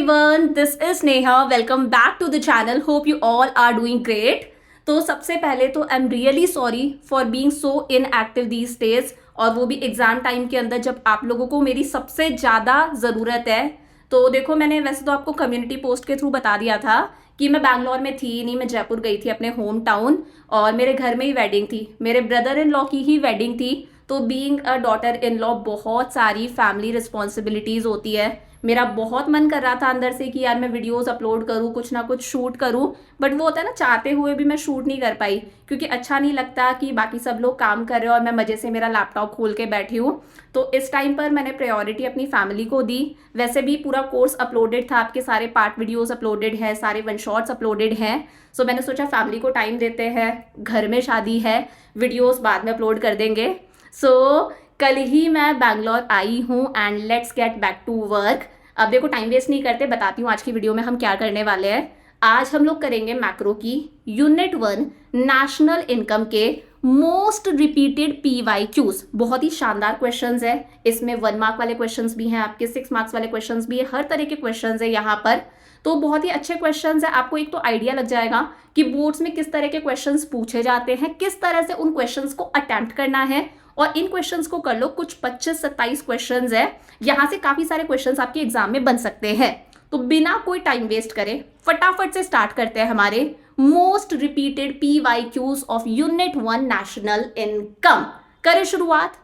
everyone, this is Neha. Welcome back to the channel. Hope you all are doing great. तो सबसे पहले तो I am really sorry for being so inactive these days, और वो भी exam time के अंदर जब आप लोगों को मेरी सबसे ज़्यादा ज़रूरत है। तो देखो, मैंने वैसे तो आपको कम्युनिटी पोस्ट के थ्रू बता दिया था कि मैं बैंगलोर में थी नहीं, मैं जयपुर गई थी अपने होम टाउन, और मेरे घर में ही वेडिंग थी, मेरे ब्रदर इन लॉ की ही वेडिंग थी। तो being a daughter in law बहुत सारी फैमिली रिस्पॉन्सिबिलिटीज़ होती है। मेरा बहुत मन कर रहा था अंदर से कि यार मैं वीडियोस अपलोड करूँ, कुछ ना कुछ शूट करूँ, बट वो होता है ना, चाहते हुए भी मैं शूट नहीं कर पाई, क्योंकि अच्छा नहीं लगता कि बाकी सब लोग काम कर रहे हो और मैं मज़े से मेरा लैपटॉप खोल के बैठी हूँ। तो इस टाइम पर मैंने प्रायोरिटी अपनी फैमिली को दी। वैसे भी पूरा कोर्स अपलोडेड था, आपके सारे पार्ट वीडियोज़ अपलोडेड है, सारे वन शॉट्स अपलोडेड हैं। सो मैंने सोचा फैमिली को टाइम देते हैं, घर में शादी है, वीडियोज़ बाद में अपलोड कर देंगे। सो कल ही मैं बैंगलोर आई हूँ and let's get back to work. अब देखो, टाइम वेस्ट नहीं करते, बताती हूँ आज की वीडियो में हम क्या करने वाले हैं। आज हम लोग करेंगे मैक्रो की यूनिट 1 नेशनल इनकम के मोस्ट रिपीटेड PYQs। बहुत ही शानदार क्वेश्चंस है इसमें, 1 मार्क वाले क्वेश्चंस भी हैं, आपके 6 मार्क्स वाले क्वेश्चंस भी है, हर तरह के क्वेश्चंस है यहाँ पर। तो बहुत ही अच्छे क्वेश्चंस है, आपको एक तो आइडिया लग जाएगा कि बोर्ड्स में किस तरह के क्वेश्चंस पूछे जाते हैं, किस तरह से उन क्वेश्चंस को अटेम्प्ट करना है। और इन क्वेश्चंस को कर लो, कुछ 25-27 क्वेश्चंस है, यहाँ से काफी सारे क्वेश्चंस आपके एग्जाम में बन सकते हैं। तो बिना कोई टाइम वेस्ट करे फटाफट से स्टार्ट करते हैं हमारे most repeated PYQs of unit 1 national income. करें शुरुआत।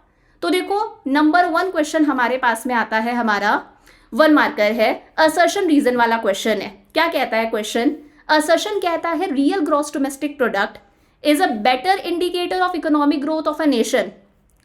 तो देखो, नंबर 1 क्वेश्चन हमारे पास में आता है, हमारा 1 मार्कर है, असर्शन रीजन वाला क्वेश्चन है। क्या कहता है क्वेश्चन? असर्शन कहता है real gross domestic product is a better indicator of economic growth of a nation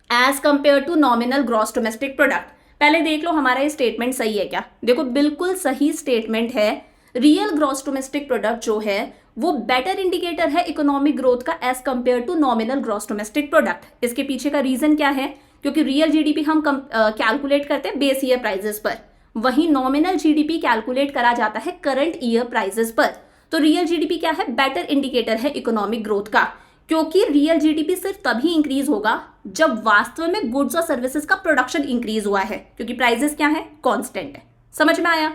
as compare to nominal gross domestic product. पहले देख लो हमारा ये स्टेटमेंट सही है क्या। देखो, बिल्कुल सही स्टेटमेंट है। रियल ग्रॉस डोमेस्टिक प्रोडक्ट जो है वो बेटर इंडिकेटर है इकोनॉमिक ग्रोथ का as compare to nominal gross domestic product. इसके पीछे का रीजन क्या है? क्योंकि रियल जीडीपी हम कैलकुलेट करते हैं बेस ईयर प्राइजेस पर, वहीं नॉमिनल जीडीपी कैलकुलेट करा जाता है करंट ईयर प्राइजेस पर। तो रियल जीडीपी क्या है? बेटर इंडिकेटर है इकोनॉमिक ग्रोथ का, क्योंकि रियल जीडीपी सिर्फ तभी इंक्रीज होगा जब वास्तव में गुड्स और सर्विसेज का प्रोडक्शन इंक्रीज हुआ है, क्योंकि प्राइसेस क्या है? कांस्टेंट है। समझ में आया?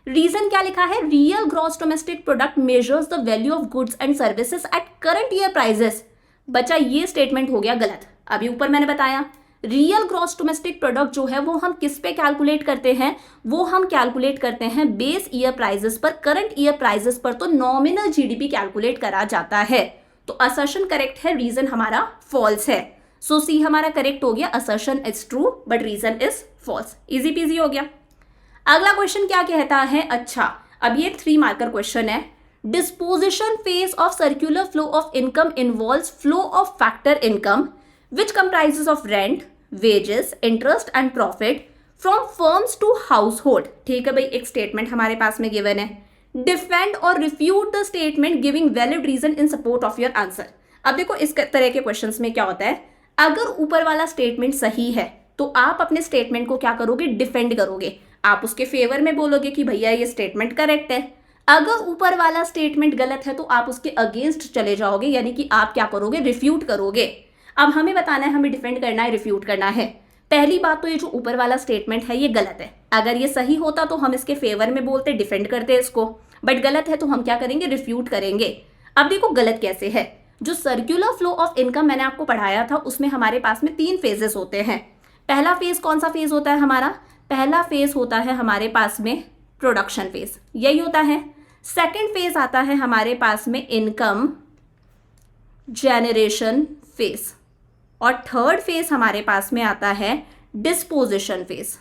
रीजन क्या लिखा है? Real gross domestic product measures the value of goods and services at current year prices. बच्चा, ये स्टेटमेंट हो गया गलत। अभी ऊपर मैंने बताया, रियल ग्रॉस डोमेस्टिक प्रोडक्ट जो है वो हम किस पे कैलकुलेट करते हैं? वो हम कैलकुलेट करते हैं बेस ईयर प्राइसेस पर, करंट ईयर प्राइसेस पर तो नॉमिनल जीडीपी कैलकुलेट करा जाता है। तो असर्शन करेक्ट है, रीजन हमारा फॉल्स है। सो सी हमारा करेक्ट हो गया, assertion is true but reason is false. Easy peasy हो गया। अगला क्वेश्चन क्या कहता है? अच्छा, अब ये 3 मार्कर क्वेश्चन है। Disposition phase of circular flow of income involves flow of factor income which comprises of rent, wages, interest and profit from firms to household। ठीक है भाई, एक स्टेटमेंट हमारे पास में गिवन है। डिफेंड और refute the statement giving valid reason in support of your answer. अब देखो, इस तरह के क्वेश्चंस में क्या होता है, अगर ऊपर वाला स्टेटमेंट सही है तो आप अपने स्टेटमेंट को क्या करोगे? डिफेंड करोगे। आप उसके फेवर में बोलोगे कि भैया ये स्टेटमेंट करेक्ट है। अगर ऊपर वाला स्टेटमेंट गलत है तो आप उसके अगेंस्ट चले जाओगे, यानी कि आप क्या करोगे? रिफ्यूट करोगे। अब हमें बताना है, हमें डिफेंड करना है, रिफ्यूट करना है। पहली बात तो ये जो ऊपर वाला स्टेटमेंट है ये गलत है। अगर ये सही होता तो हम इसके फेवर में बोलते, डिफेंड करते इसको, बट गलत है तो हम क्या करेंगे? रिफ्यूट करेंगे। अब देखो गलत कैसे है। जो सर्कुलर फ्लो ऑफ इनकम मैंने आपको पढ़ाया था उसमें हमारे पास में 3 फेजेस होते हैं। पहला फेज कौन सा फेज होता है हमारा? पहला फेज होता है हमारे पास में प्रोडक्शन फेज, यही होता है। सेकेंड फेज आता है हमारे पास में इनकम जेनरेशन फेज, और थर्ड फेज हमारे पास में आता है डिस्पोजिशन फेज।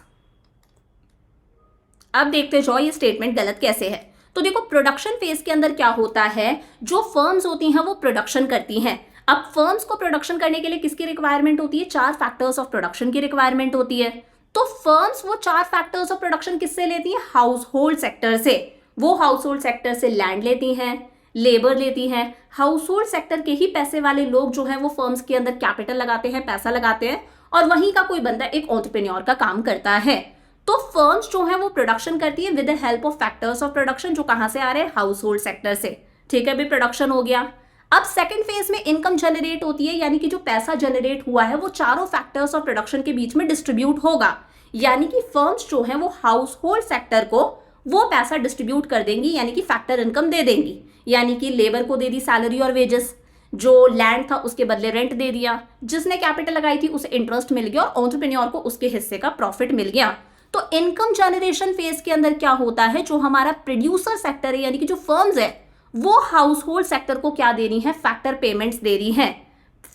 अब देखते जाओ ये स्टेटमेंट गलत कैसे है। तो देखो, प्रोडक्शन फेज के अंदर क्या होता है, जो फर्म्स होती हैं वो प्रोडक्शन करती हैं। अब फर्म्स को प्रोडक्शन करने के लिए किसकी रिक्वायरमेंट होती है? 4 फैक्टर्स ऑफ प्रोडक्शन की रिक्वायरमेंट होती है। तो फर्म्स वो 4 फैक्टर्स ऑफ प्रोडक्शन किससे लेती है? हाउस होल्ड सेक्टर से। वो हाउस होल्ड सेक्टर से लैंड लेती हैं, लेबर लेती हैं। हाउस होल्ड सेक्टर के ही पैसे वाले लोग जो हैं वो फर्म्स के अंदर कैपिटल लगाते हैं, पैसा लगाते हैं, और वहीं का कोई बंदा एक एंटरप्रेन्योर का काम करता है। तो फर्म्स जो है वो प्रोडक्शन करती है with the help of factors of production, जो कहां से आ रहे हैं? हाउस होल्ड सेक्टर से। ठीक है, अभी प्रोडक्शन हो गया। अब सेकंड फेज में इनकम जनरेट होती है, यानी कि जो पैसा जनरेट हुआ है वो चारों फैक्टर्स ऑफ प्रोडक्शन के बीच में डिस्ट्रीब्यूट होगा, यानी कि फर्म्स जो है वो हाउस होल्ड सेक्टर को वो पैसा डिस्ट्रीब्यूट कर देंगी, यानी कि फैक्टर इनकम दे देंगी। यानी कि लेबर को दे दी सैलरी और वेजेस, जो लैंड था उसके बदले रेंट दे दिया, जिसने कैपिटल लगाई थी उसे इंटरेस्ट मिल गया और एंटरप्रेन्योर को उसके हिस्से का प्रॉफिट मिल गया। तो इनकम जनरेशन फेज के अंदर क्या होता है, जो हमारा प्रोड्यूसर सेक्टर है यानी कि जो फर्म्स है वो हाउस होल्ड सेक्टर को क्या दे रही है, फैक्टर पेमेंट्स दे रही है।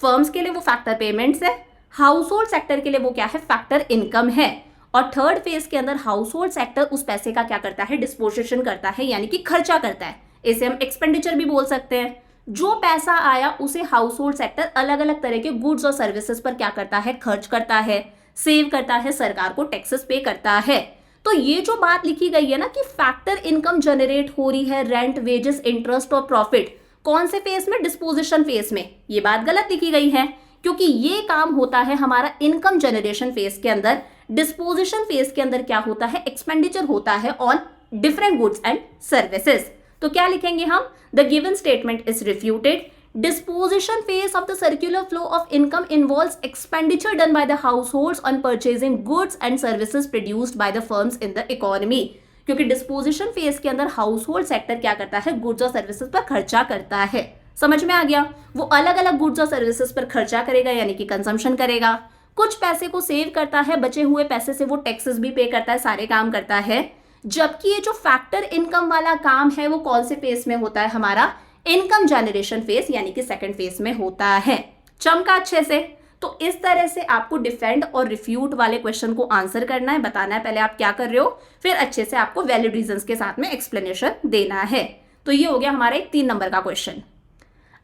फर्म्स के लिए वो फैक्टर पेमेंट्स है, हाउस होल्ड सेक्टर के लिए वो क्या है, फैक्टर इनकम है। और थर्ड फेज के अंदर हाउस होल्ड सेक्टर उस पैसे का क्या करता है, डिस्पोजिशन करता है, यानी कि खर्चा करता है। इसे हम एक्सपेंडिचर भी बोल सकते हैं। जो पैसा आया उसे हाउस होल्ड सेक्टर अलग अलग तरह के गुड्स और सर्विसेज पर क्या करता है, खर्च करता है, सेव करता है, सरकार को टैक्सेस पे करता है। तो ये जो बात लिखी गई है ना कि फैक्टर इनकम जनरेट हो रही है, रेंट, वेजेस, इंटरेस्ट और प्रॉफिट, कौन से फेज में, डिस्पोजिशन फेज में, ये बात गलत लिखी गई है, क्योंकि ये काम होता है हमारा इनकम जनरेशन फेज के अंदर। डिस्पोजिशन फेज के अंदर क्या होता है, एक्सपेंडिचर होता है on different goods and services. तो क्या लिखेंगे हम, the given statement is refuted. Disposition phase of the circular flow of income involves expenditure done by the households on purchasing goods and services produced by the firms in the economy। क्योंकि disposition phase के अंदर house hold sector क्या करता है, goods और services पर खर्चा करता है। समझ में आ गया, वो अलग अलग गुड्स और सर्विसेज पर खर्चा करेगा, यानी कि कंजम्पशन करेगा, कुछ पैसे को सेव करता है, बचे हुए पैसे से वो टैक्सेस भी पे करता है, सारे काम करता है। जबकि ये जो फैक्टर इनकम वाला काम है वो कौन से फेज में होता है, हमारा इनकम जनरेशन फेज यानी कि सेकंड फेज में होता है। चमका अच्छे से। तो इस तरह से आपको डिफेंड और रिफ्यूट वाले क्वेश्चन को आंसर करना है, बताना है पहले आप क्या कर रहे हो, फिर अच्छे से आपको वैलिड रीजंस के साथ में एक्सप्लेनेशन देना है। तो ये हो गया हमारा एक 3 नंबर का क्वेश्चन।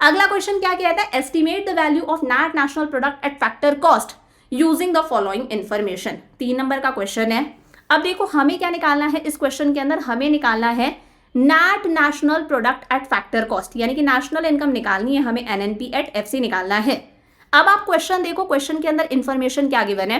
अगला क्वेश्चन क्या कहता है, estimate the value of net national product at factor cost using the following information. 3 number का क्वेश्चन है। अब देखो हमें क्या निकालना है इस क्वेश्चन के अंदर, हमें निकालना है net national product at factor cost, यानी कि नेशनल इनकम निकालनी है हमें, एनएनपी एट एफसी निकालना है। अब आप क्वेश्चन देखो, क्वेश्चन के अंदर इंफॉर्मेशन क्या गिवन है,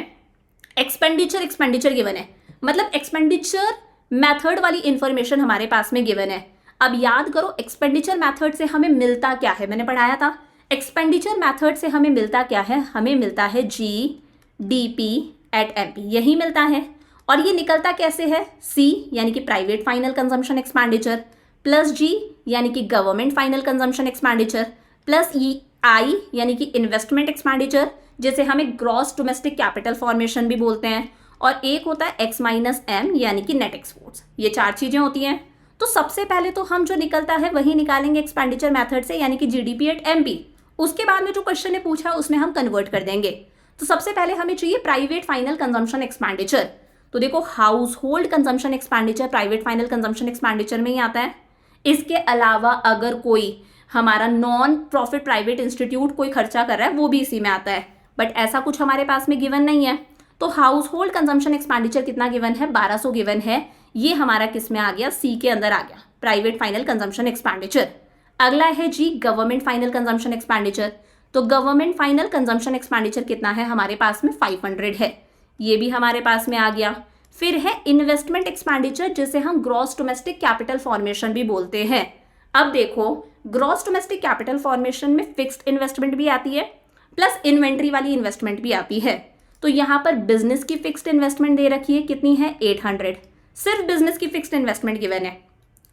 एक्सपेंडिचर गिवन है, मतलब एक्सपेंडिचर मेथड वाली इंफॉर्मेशन हमारे पास में गिवन है। अब याद करो एक्सपेंडिचर मेथड से हमें मिलता क्या है, मैंने पढ़ाया था एक्सपेंडिचर मेथड से हमें मिलता क्या है, हमें मिलता है जीडीपी एट एमपी, यही मिलता है। और ये निकलता कैसे है, सी यानी कि private final consumption expenditure, plus G यानी कि government final consumption expenditure, plus E I यानी कि इन्वेस्टमेंट एक्सपेंडिचर, जिसे हमें ग्रॉस डोमेस्टिक कैपिटल फॉर्मेशन भी बोलते हैं, और एक होता है एक्स माइनस एम यानी कि नेट एक्सपोर्ट्स। ये 4 चीजें होती हैं। तो सबसे पहले तो हम जो निकलता है वही निकालेंगे एक्सपेंडिचर मेथड से, यानी कि जीडीपी एट एमपी। उसके बाद में जो क्वेश्चन ने पूछा उसमें हम कन्वर्ट कर देंगे। तो सबसे पहले हमें चाहिए प्राइवेट फाइनल कंजम्पशन एक्सपेंडिचर। तो देखो house hold consumption expenditure private final consumption expenditure में ही आता है। इसके अलावा अगर कोई हमारा नॉन प्रॉफिट प्राइवेट इंस्टीट्यूट कोई खर्चा कर रहा है वो भी इसी में आता है, बट ऐसा कुछ हमारे पास में गिवन नहीं है। तो हाउस होल्ड कंजम्पशन एक्सपेंडिचर कितना गिवन है, 1200 गिवन है। ये हमारा किस में आ गया, सी के अंदर आ गया, प्राइवेट फाइनल कंजम्पशन एक्सपेंडिचर। अगला है जी गवर्नमेंट फाइनल कंजम्पशन एक्सपेंडिचर। तो गवर्नमेंट फाइनल कंजम्पशन एक्सपेंडिचर कितना है हमारे पास में, 500 है, ये भी हमारे पास में आ गया। फिर है इन्वेस्टमेंट एक्सपेंडिचर, जिसे हम ग्रॉस डोमेस्टिक कैपिटल फॉर्मेशन भी बोलते हैं। अब देखो ग्रॉस डोमेस्टिक कैपिटल फॉर्मेशन में फिक्स्ड इन्वेस्टमेंट भी आती है, प्लस इन्वेंट्री वाली इन्वेस्टमेंट भी आती है। तो यहाँ पर बिजनेस की फिक्स्ड इन्वेस्टमेंट दे रखी है, कितनी है, 800, सिर्फ बिजनेस की फिक्स्ड इन्वेस्टमेंट गिवन है।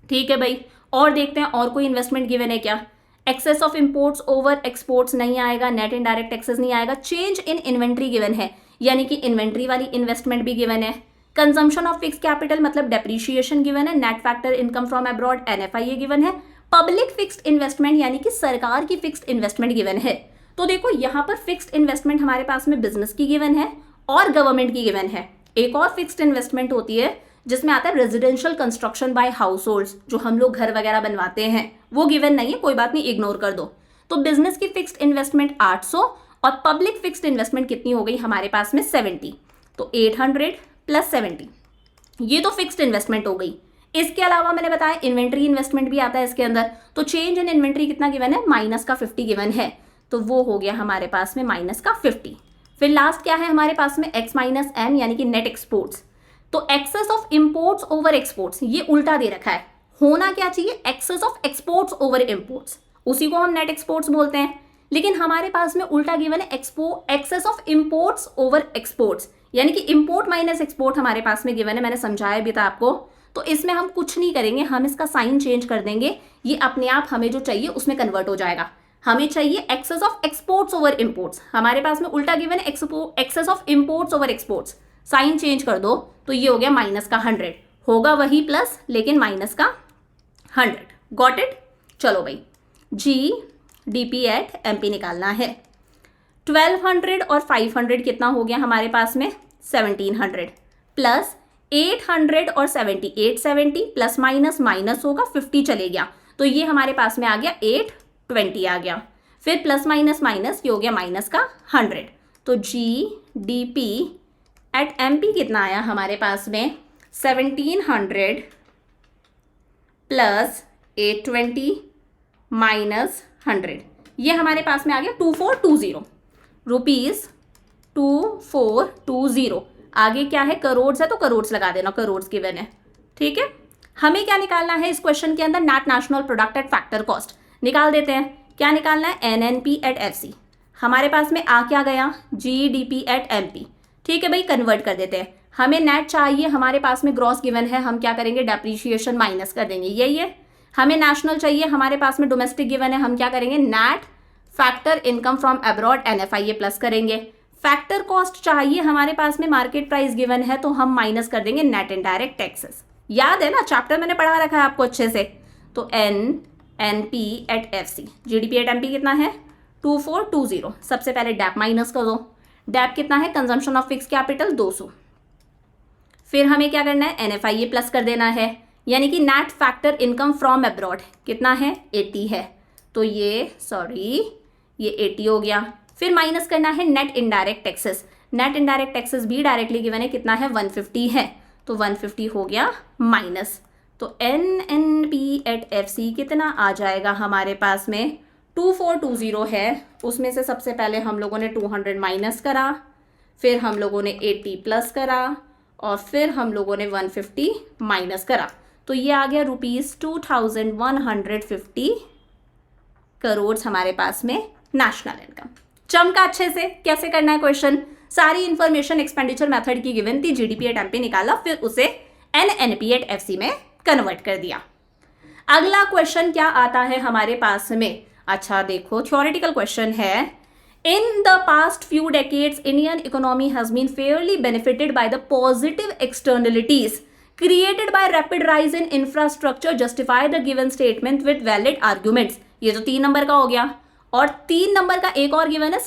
ठीक है भाई, और देखते हैं और कोई इन्वेस्टमेंट गिवन है क्या। Excess of imports over exports नहीं आएगा, नेट इनडायरेक्ट टैक्सेस नहीं आएगा। चेंज इन इन्वेंट्री गिवन है, यानी कि इन्वेंट्री वाली इन्वेस्टमेंट भी गिवन है। कंजम्पशन ऑफ फिक्स कैपिटल मतलब डेप्रीशिएशन गिवन है। Net factor income from abroad NFIA given है। पब्लिक फिक्स्ड इन्वेस्टमेंट यानी कि सरकार की फिक्स्ड इन्वेस्टमेंट गिवन है। तो देखो यहाँ पर फिक्स्ड इन्वेस्टमेंट हमारे पास में बिजनेस की गिवन है और गवर्नमेंट की गिवन है। एक और फिक्स्ड इन्वेस्टमेंट होती है जिसमें आता है residential construction by households, जो हम लोग घर वगैरह बनवाते हैं, वो गिवन नहीं है, कोई बात नहीं, इग्नोर कर दो। तो बिजनेस की फिक्स्ड इन्वेस्टमेंट 800 और पब्लिक फिक्स्ड इन्वेस्टमेंट कितनी हो गई हमारे पास में, 70। तो 800 प्लस 70, ये तो फिक्स्ड इन्वेस्टमेंट हो गई। इसके अलावा मैंने बताया इन्वेंट्री इन्वेस्टमेंट भी आता है इसके अंदर। तो चेंज इन इन्वेंट्री कितना गिवन है, माइनस का 50 गिवन है, तो वो हो गया हमारे पास में माइनस का 50। फिर लास्ट क्या है हमारे पास में, एक्स माइनस एम यानी कि नेट एक्सपोर्ट्स। तो excess of imports over exports, ये उल्टा दे रखा है, होना क्या चाहिए, excess of exports over imports, उसी को हम नेट एक्सपोर्ट्स बोलते हैं। लेकिन हमारे पास में उल्टा गिवन है excess of imports over exports, यानी कि इंपोर्ट माइनस एक्सपोर्ट हमारे पास में गिवन है, मैंने समझाया भी था आपको। तो इसमें हम कुछ नहीं करेंगे, हम इसका साइन चेंज कर देंगे, ये अपने आप हमें जो चाहिए उसमें कन्वर्ट हो जाएगा। हमें चाहिए excess of exports over imports, हमारे पास में उल्टा गिवन है excess of imports over exports, sign change कर दो तो ये हो गया माइनस का 100, होगा वही प्लस लेकिन माइनस का 100। Got it? चलो भाई, GDP एट MP निकालना है। 1200 और 500 कितना हो गया हमारे पास में? 1700 प्लस 800 और 70, 870 प्लस माइनस माइनस होगा 50 चले गया, तो ये हमारे पास में आ गया 820 आ गया, फिर प्लस माइनस माइनस ये हो गया माइनस का 100। तो GDP एट MP कितना आया हमारे पास में? 1700 प्लस 820 माइनस 100, ये हमारे पास में आ गया 2420 रुपीज़ 2420। आगे क्या है? करोड़ है तो करोड़ लगा देना, करोड़ गिवन है, ठीक है। हमें क्या निकालना है इस क्वेश्चन के अंदर? Net national product at factor cost निकाल देते हैं। क्या निकालना है? NNP at FC। हमारे पास में आ क्या गया? GDP एट MP, ठीक है भाई, कन्वर्ट कर देते हैं। हमें नेट चाहिए, हमारे पास में ग्रॉस गिवन है, हम क्या करेंगे? डेप्रीशिएशन माइनस कर देंगे, यही है। हमें नेशनल चाहिए, हमारे पास में डोमेस्टिक गिवन है, हम क्या करेंगे? Net factor income from abroad NFIA plus करेंगे। फैक्टर कॉस्ट चाहिए, हमारे पास में मार्केट प्राइस गिवन है, तो हम माइनस कर देंगे नेट इनडायरेक्ट टैक्सेस। याद है ना, चैप्टर मैंने पढ़ा रखा है आपको अच्छे से। तो NNP at FC, GDP at MP कितना है? 2420। सबसे पहले डैप माइनस कर दो, डैप कितना है? Consumption of fix capital 200। फिर हमें क्या करना है? NFIA प्लस कर देना है, यानी कि net factor income from abroad कितना है? 80 है, तो ये 80 हो गया। फिर माइनस करना है net indirect taxes, net indirect taxes भी डायरेक्टली गिवन है, कितना है? 150 है, तो 150 हो गया माइनस। तो NNP एट FC कितना आ जाएगा हमारे पास में? 2420 है, उसमें से सबसे पहले हम लोगों ने 200 माइनस करा, फिर हम लोगों ने 80 प्लस करा, और फिर हम लोगों ने 150 माइनस करा, तो ये आ गया ₹2150 करोड़ हमारे पास में नेशनल इनकम। चमका अच्छे से? कैसे करना है क्वेश्चन? सारी इंफॉर्मेशन एक्सपेंडिचर मेथड की गिवन थी, GDP एट MP निकाला, फिर उसे NNP एट FC में कन्वर्ट कर दिया। अगला क्वेश्चन क्या आता है हमारे पास में? अच्छा देखो, थ्योरेटिकल क्वेश्चन है। In the past few decades Indian economy has been fairly benefited by the positive externalities created by rapid rise in infrastructure, justify the given statement with valid arguments। ये तो 3 नंबर का हो गया, और 3 number का एक और गिवन है,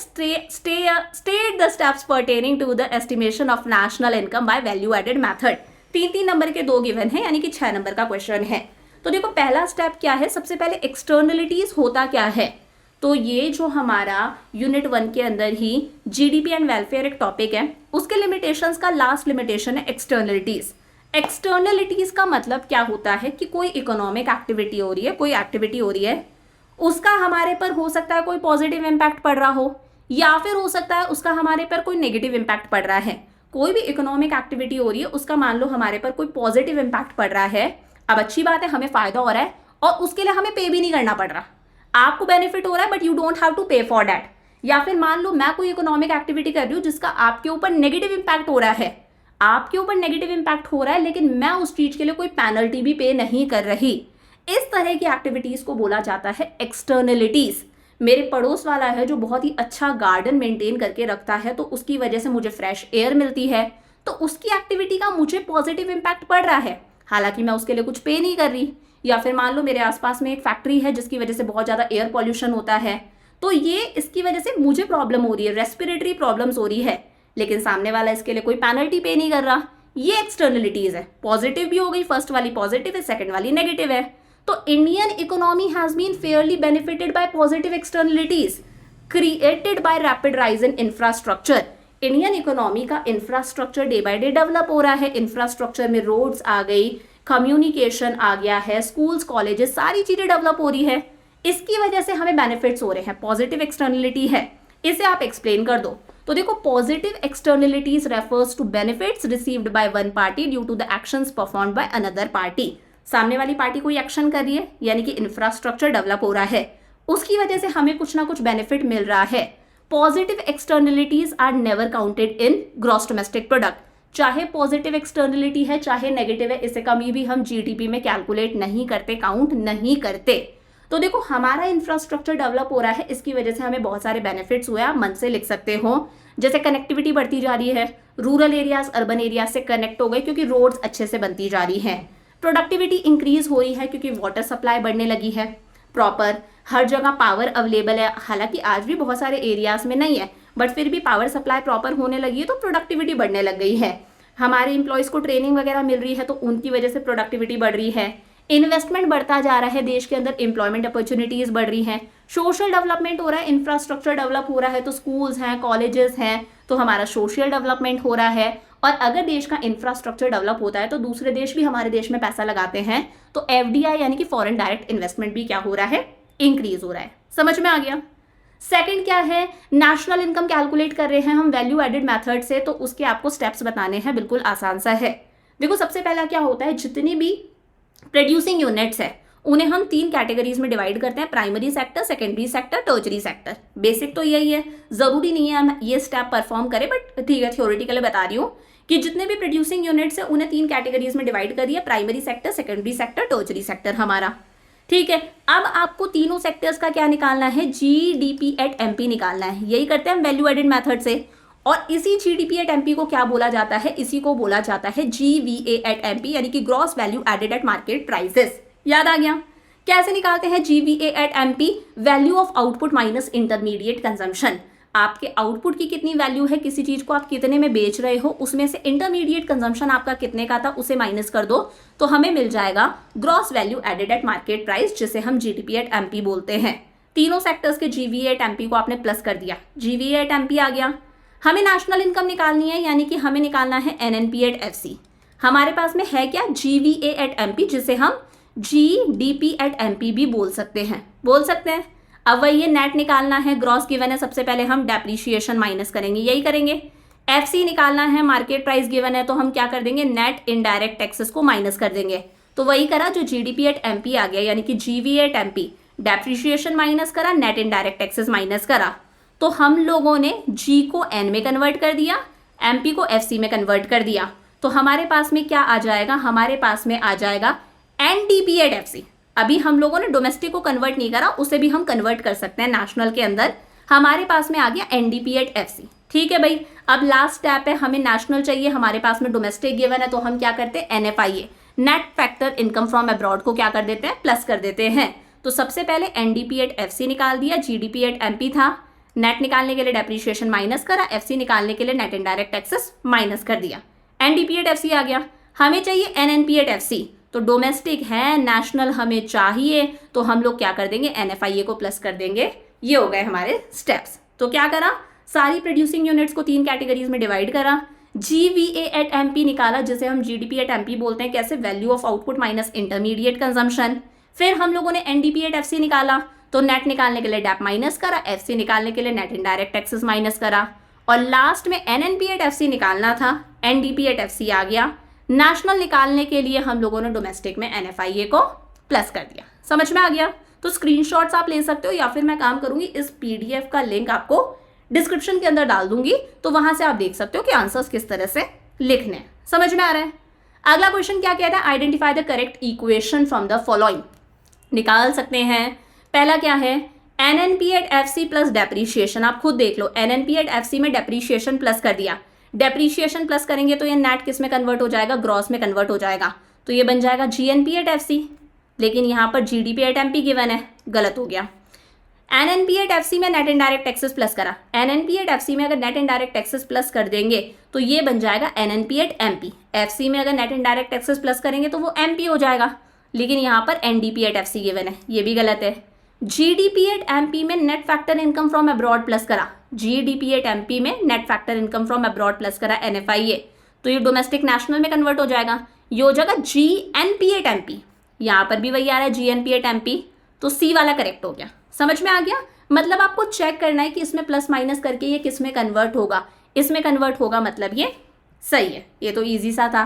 state the steps pertaining to the estimation of national income by value added method। 3 number के 2 गिवन है, यानी कि 6 नंबर का क्वेश्चन है। तो देखो पहला स्टेप क्या है? सबसे पहले एक्सटर्नलिटीज होता क्या है? तो ये जो हमारा यूनिट 1 के अंदर ही GDP एंड वेलफेयर एक टॉपिक है, उसके लिमिटेशंस का लास्ट लिमिटेशन है एक्सटर्नलिटीज। एक्सटर्नलिटीज का मतलब क्या होता है कि कोई इकोनॉमिक एक्टिविटी हो रही है, कोई एक्टिविटी हो रही है, उसका हमारे पर हो सकता है कोई पॉजिटिव इम्पैक्ट पड़ रहा हो, या फिर हो सकता है उसका हमारे पर कोई नेगेटिव इम्पैक्ट पड़ रहा है। कोई भी इकोनॉमिक एक्टिविटी हो रही है, उसका मान लो हमारे पर कोई पॉजिटिव इम्पैक्ट पड़ रहा है। अब अच्छी बात है, हमें फायदा हो रहा है और उसके लिए हमें पे भी नहीं करना पड़ रहा, आपको बेनिफिट हो रहा है but you don't have to pay for that. या फिर मान लो मैं कोई इकोनॉमिक एक्टिविटी कर रही हूँ जिसका आपके ऊपर नेगेटिव इम्पैक्ट हो रहा है, आपके ऊपर नेगेटिव इम्पैक्ट हो रहा है, लेकिन मैं उस चीज के लिए कोई पेनल्टी भी पे नहीं कर रही। इस तरह की एक्टिविटीज को बोला जाता है एक्सटर्नलिटीज। मेरे पड़ोस वाला है जो बहुत ही अच्छा गार्डन मेंटेन करके रखता है, तो उसकी वजह से मुझे फ्रेश एयर मिलती है, तो उसकी एक्टिविटी का मुझे पॉजिटिव इम्पैक्ट पड़ रहा है, हालांकि मैं उसके लिए कुछ पे नहीं कर रही। या फिर मान लो मेरे आसपास में एक फैक्ट्री है जिसकी वजह से बहुत ज़्यादा एयर पॉल्यूशन होता है, तो ये इसकी वजह से मुझे प्रॉब्लम हो रही है, रेस्पिरेटरी प्रॉब्लम्स हो रही है, लेकिन सामने वाला इसके लिए कोई पेनल्टी पे नहीं कर रहा। ये एक्सटर्नलिटीज है। पॉजिटिव भी हो गई, फर्स्ट वाली पॉजिटिव है, सेकंड वाली नेगेटिव है। तो Indian economy has been fairly benefited by positive externalities created by rapid rise in infrastructure. Indian economy का infrastructure day by day develop हो रहा है। इंफ्रास्ट्रक्चर में रोड्स आ गई, कम्युनिकेशन आ गया है, स्कूल्स कॉलेजेस सारी चीजें डेवलप हो रही है, इसकी वजह से हमें बेनिफिट्स हो रहे हैं। पॉजिटिव एक्सटर्नलिटी है, इसे आप एक्सप्लेन कर दो। तो देखो, positive externalities refers to benefits received by one party due to the actions performed by another party. सामने वाली पार्टी कोई एक्शन कर रही है, यानी कि इंफ्रास्ट्रक्चर डेवलप हो रहा है, उसकी वजह से हमें कुछ ना कुछ बेनिफिट मिल रहा है। Positive externalities are never counted in gross domestic product. चाहे पॉजिटिव एक्सटर्नलिटी है चाहे नेगेटिव है, इससे कभी भी हम जीडीपी में कैलकुलेट नहीं करते, काउंट नहीं करते। तो देखो हमारा इंफ्रास्ट्रक्चर डेवलप हो रहा है, इसकी वजह से हमें बहुत सारे बेनिफिट्स हुए, आप मन से लिख सकते हो। जैसे कनेक्टिविटी बढ़ती जा रही है, रूरल एरियाज अर्बन एरिया से कनेक्ट हो गए क्योंकि रोड्स अच्छे से बनती जा रही है। प्रोडक्टिविटी इंक्रीज हो रही है क्योंकि वाटर सप्लाई बढ़ने लगी है, प्रॉपर हर जगह पावर अवेलेबल है। हालांकि आज भी बहुत सारे एरियाज में नहीं है, बट फिर भी पावर सप्लाई प्रॉपर होने लगी है तो प्रोडक्टिविटी बढ़ने लग गई है। हमारे एम्प्लॉयज़ को ट्रेनिंग वगैरह मिल रही है तो उनकी वजह से प्रोडक्टिविटी बढ़ रही है। इन्वेस्टमेंट बढ़ता जा रहा है देश के अंदर, एम्प्लॉयमेंट अपॉर्चुनिटीज़ बढ़ रही हैं, सोशल डेवलपमेंट हो रहा है, इंफ्रास्ट्रक्चर डेवलप हो रहा है तो स्कूल्स हैं, कॉलेजेस हैं, तो हमारा सोशल डेवलपमेंट हो रहा है। और अगर देश का इंफ्रास्ट्रक्चर डेवलप होता है तो दूसरे देश भी हमारे देश में पैसा लगाते हैं, तो एफडीआई यानी कि फॉरेन डायरेक्ट इन्वेस्टमेंट भी क्या हो रहा है, इंक्रीज हो रहा है। समझ में आ गया। सेकंड क्या है, नेशनल इनकम कैलकुलेट कर रहे हैं हम वैल्यू एडेड मेथड से, तो उसके आपको स्टेप्स बताने हैं, बिल्कुल आसान सा है। देखो सबसे पहला क्या होता है, जितनी भी प्रोड्यूसिंग यूनिट्स है उन्हें हम 3 कैटेगरीज में डिवाइड करते हैं, primary sector, secondary sector, tertiary sector. Basic तो यही है, जरूरी नहीं है हम ये स्टेप परफॉर्म करें, बट ठीक है थ्योरेटिकली बता रही हूँ कि जितने भी प्रोड्यूसिंग यूनिट्स है उन्हें 3 कैटेगरीज में डिवाइड कर दिया, primary sector, secondary sector, tertiary sector हमारा। ठीक है, अब आपको तीनों सेक्टर्स का क्या निकालना है, जीडीपी एट एमपी निकालना है। यही करते हैं हम वैल्यू एडेड मेथड से। और इसी जीडीपी एट एमपी को क्या बोला जाता है, इसी को बोला जाता है जीवीए एट एमपी, यानी कि gross value added at market prices. याद आ गया। कैसे निकालते हैं GVA at MP, value of output minus intermediate consumption. आपके आउटपुट की कितनी वैल्यू है, किसी चीज को आप कितने में बेच रहे हो, उसमें से इंटरमीडिएट कंजम्पशन आपका कितने का था उसे माइनस कर दो, तो हमें मिल जाएगा gross value added at market price, जिसे हम जीडीपी एट एमपी बोलते हैं। तीनों सेक्टर्स के जीवीए एट एमपी को आपने प्लस कर दिया, जीवीए एट एमपी आ गया। हमें नेशनल इनकम निकालनी है, यानी कि हमें निकालना है एनएनपी एट एफसी। हमारे पास में है क्या, जीवीए एट एमपी, जिसे हम जीडीपी एट एमपी भी बोल सकते हैं। अब वही ये नेट निकालना है, ग्रॉस गिवन है, सबसे पहले हम डेप्रीशिएशन माइनस करेंगे, यही करेंगे। एफसी निकालना है, मार्केट प्राइस गिवन है, तो हम क्या कर देंगे, नेट इनडायरेक्ट टैक्सेस को माइनस कर देंगे। तो वही करा जो जीडीपी एट एमपी आ गया, यानी कि GVA at MP, depreciation minus करा, नेट इनडायरेक्ट टैक्सेस माइनस करा। तो हम लोगों ने जी को एन में कन्वर्ट कर दिया, एमपी को एफसी में कन्वर्ट कर दिया। तो हमारे पास में क्या आ जाएगा, हमारे पास में आ जाएगा एनडीपी एट एफसी। अभी हम लोगों ने डोमेस्टिक को कन्वर्ट नहीं करा, उसे भी हम कन्वर्ट कर सकते हैं नेशनल के अंदर। हमारे पास में आ गया एनडीपी एट एफसी। ठीक है भाई, अब लास्ट स्टेप है, हमें नेशनल चाहिए, हमारे पास में डोमेस्टिक गिवन है, तो हम क्या करते हैं, NFIA, net factor income from abroad को क्या कर देते हैं, प्लस कर देते हैं। तो सबसे पहले एनडीपी एट एफसी निकाल दिया, जीडीपी एट एमपी था, नेट निकालने के लिए डेप्रीशिएशन माइनस करा, एफसी निकालने के लिए नेट इनडायरेक्ट टैक्सेस माइनस कर दिया, एनडीपी एट एफसी आ गया। हमें चाहिए एनएनपी एट एफसी, तो डोमेस्टिक है, नेशनल हमें चाहिए, तो हम लोग क्या कर देंगे, एनएफआईए को प्लस कर देंगे। ये हो गए हमारे स्टेप्स। तो क्या करा, सारी प्रोड्यूसिंग यूनिट्स को 3 कैटेगरीज में डिवाइड करा, जीवीए एट एमपी निकाला, जिसे हम जीडीपी एट एमपी बोलते हैं, कैसे, value of output minus intermediate consumption. फिर हम लोगों ने एनडीपी एट एफसी निकाला, तो नेट निकालने के लिए डैप माइनस करा, एफसी निकालने के लिए नेट इनडायरेक्ट टैक्सेस माइनस करा, और लास्ट में एनएनपी एट एफसी निकालना था, एनडीपी एट एफसी आ गया। नेशनल निकालने के लिए हम लोगों ने डोमेस्टिक में एनएफआईए को प्लस कर दिया। समझ में आ गया। तो स्क्रीनशॉट्स आप ले सकते हो, या फिर मैं काम करूंगी, इस पीडीएफ का लिंक आपको डिस्क्रिप्शन के अंदर डाल दूंगी, तो वहां से आप देख सकते हो कि आंसर्स किस तरह से लिखने हैं। समझ में आ रहा है। अगला क्वेश्चन क्या कहता है, identify the correct equation from the following. निकाल सकते हैं। पहला क्या है, NNP at FC plus depreciation. आप खुद देख लो, एनएनपी एट एफसी में डेप्रीशिएशन प्लस कर दिया, डेप्रीशिएशन प्लस करेंगे तो ये नेट किस में कन्वर्ट हो जाएगा, ग्रॉस में कन्वर्ट हो जाएगा, तो ये बन जाएगा जीएनपी एट एफसी। लेकिन यहाँ पर जीडीपी एट एमपी गिवन है, गलत हो गया। एनएनपी एट एफसी में नेट इनडायरेक्ट टैक्सेस प्लस करा, एनएनपी एट एफसी में अगर नेट इनडायरेक्ट टैक्सेस प्लस कर देंगे तो ये बन जाएगा एनएनपी एट एमपी। एफसी में अगर नेट इनडायरेक्ट टैक्सेस प्लस करेंगे तो वो एमपी हो जाएगा, लेकिन यहाँ पर एनडीपी एट एफसी गिवन है, ये भी गलत है। जीडीपी एट एमपी में net factor income from abroad plus करा, जीडीपी एट एमपी में net factor income from abroad plus करा एनएफआईए, तो ये डोमेस्टिक नेशनल में कन्वर्ट हो जाएगा, ये हो जाएगा जीएनपी एट एमपी। यहाँ पर भी वही आ रहा है जीएनपी एट एमपी, तो सी वाला करेक्ट हो गया। समझ में आ गया। मतलब आपको चेक करना है कि इसमें प्लस माइनस करके ये किस में कन्वर्ट होगा, इसमें कन्वर्ट होगा, मतलब ये सही है। ये तो ईजी सा था।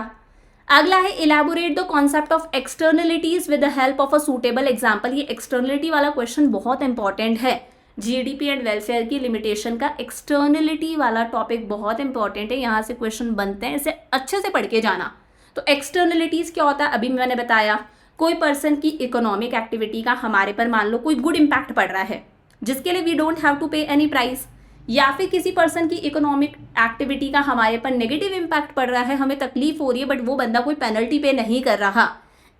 अगला है elaborate the concept of externalities with the help of a suitable example. ये एक्सटर्नलिटी वाला क्वेश्चन बहुत इंपॉर्टेंट है। जीडीपी एंड वेलफेयर की लिमिटेशन का एक्सटर्नलिटी वाला टॉपिक बहुत इंपॉर्टेंट है, यहाँ से क्वेश्चन बनते हैं, इसे अच्छे से पढ़ के जाना। तो एक्सटर्नलिटीज क्या होता है, अभी मैंने बताया, कोई पर्सन की इकोनॉमिक एक्टिविटी का हमारे पर मान लो कोई गुड इम्पैक्ट पड़ रहा है जिसके लिए वी डोंट हैव टू पे एनी प्राइस, या फिर किसी पर्सन की इकोनॉमिक एक्टिविटी का हमारे पर नेगेटिव इम्पैक्ट पड़ रहा है, हमें तकलीफ हो रही है बट वो बंदा कोई पेनल्टी पे नहीं कर रहा,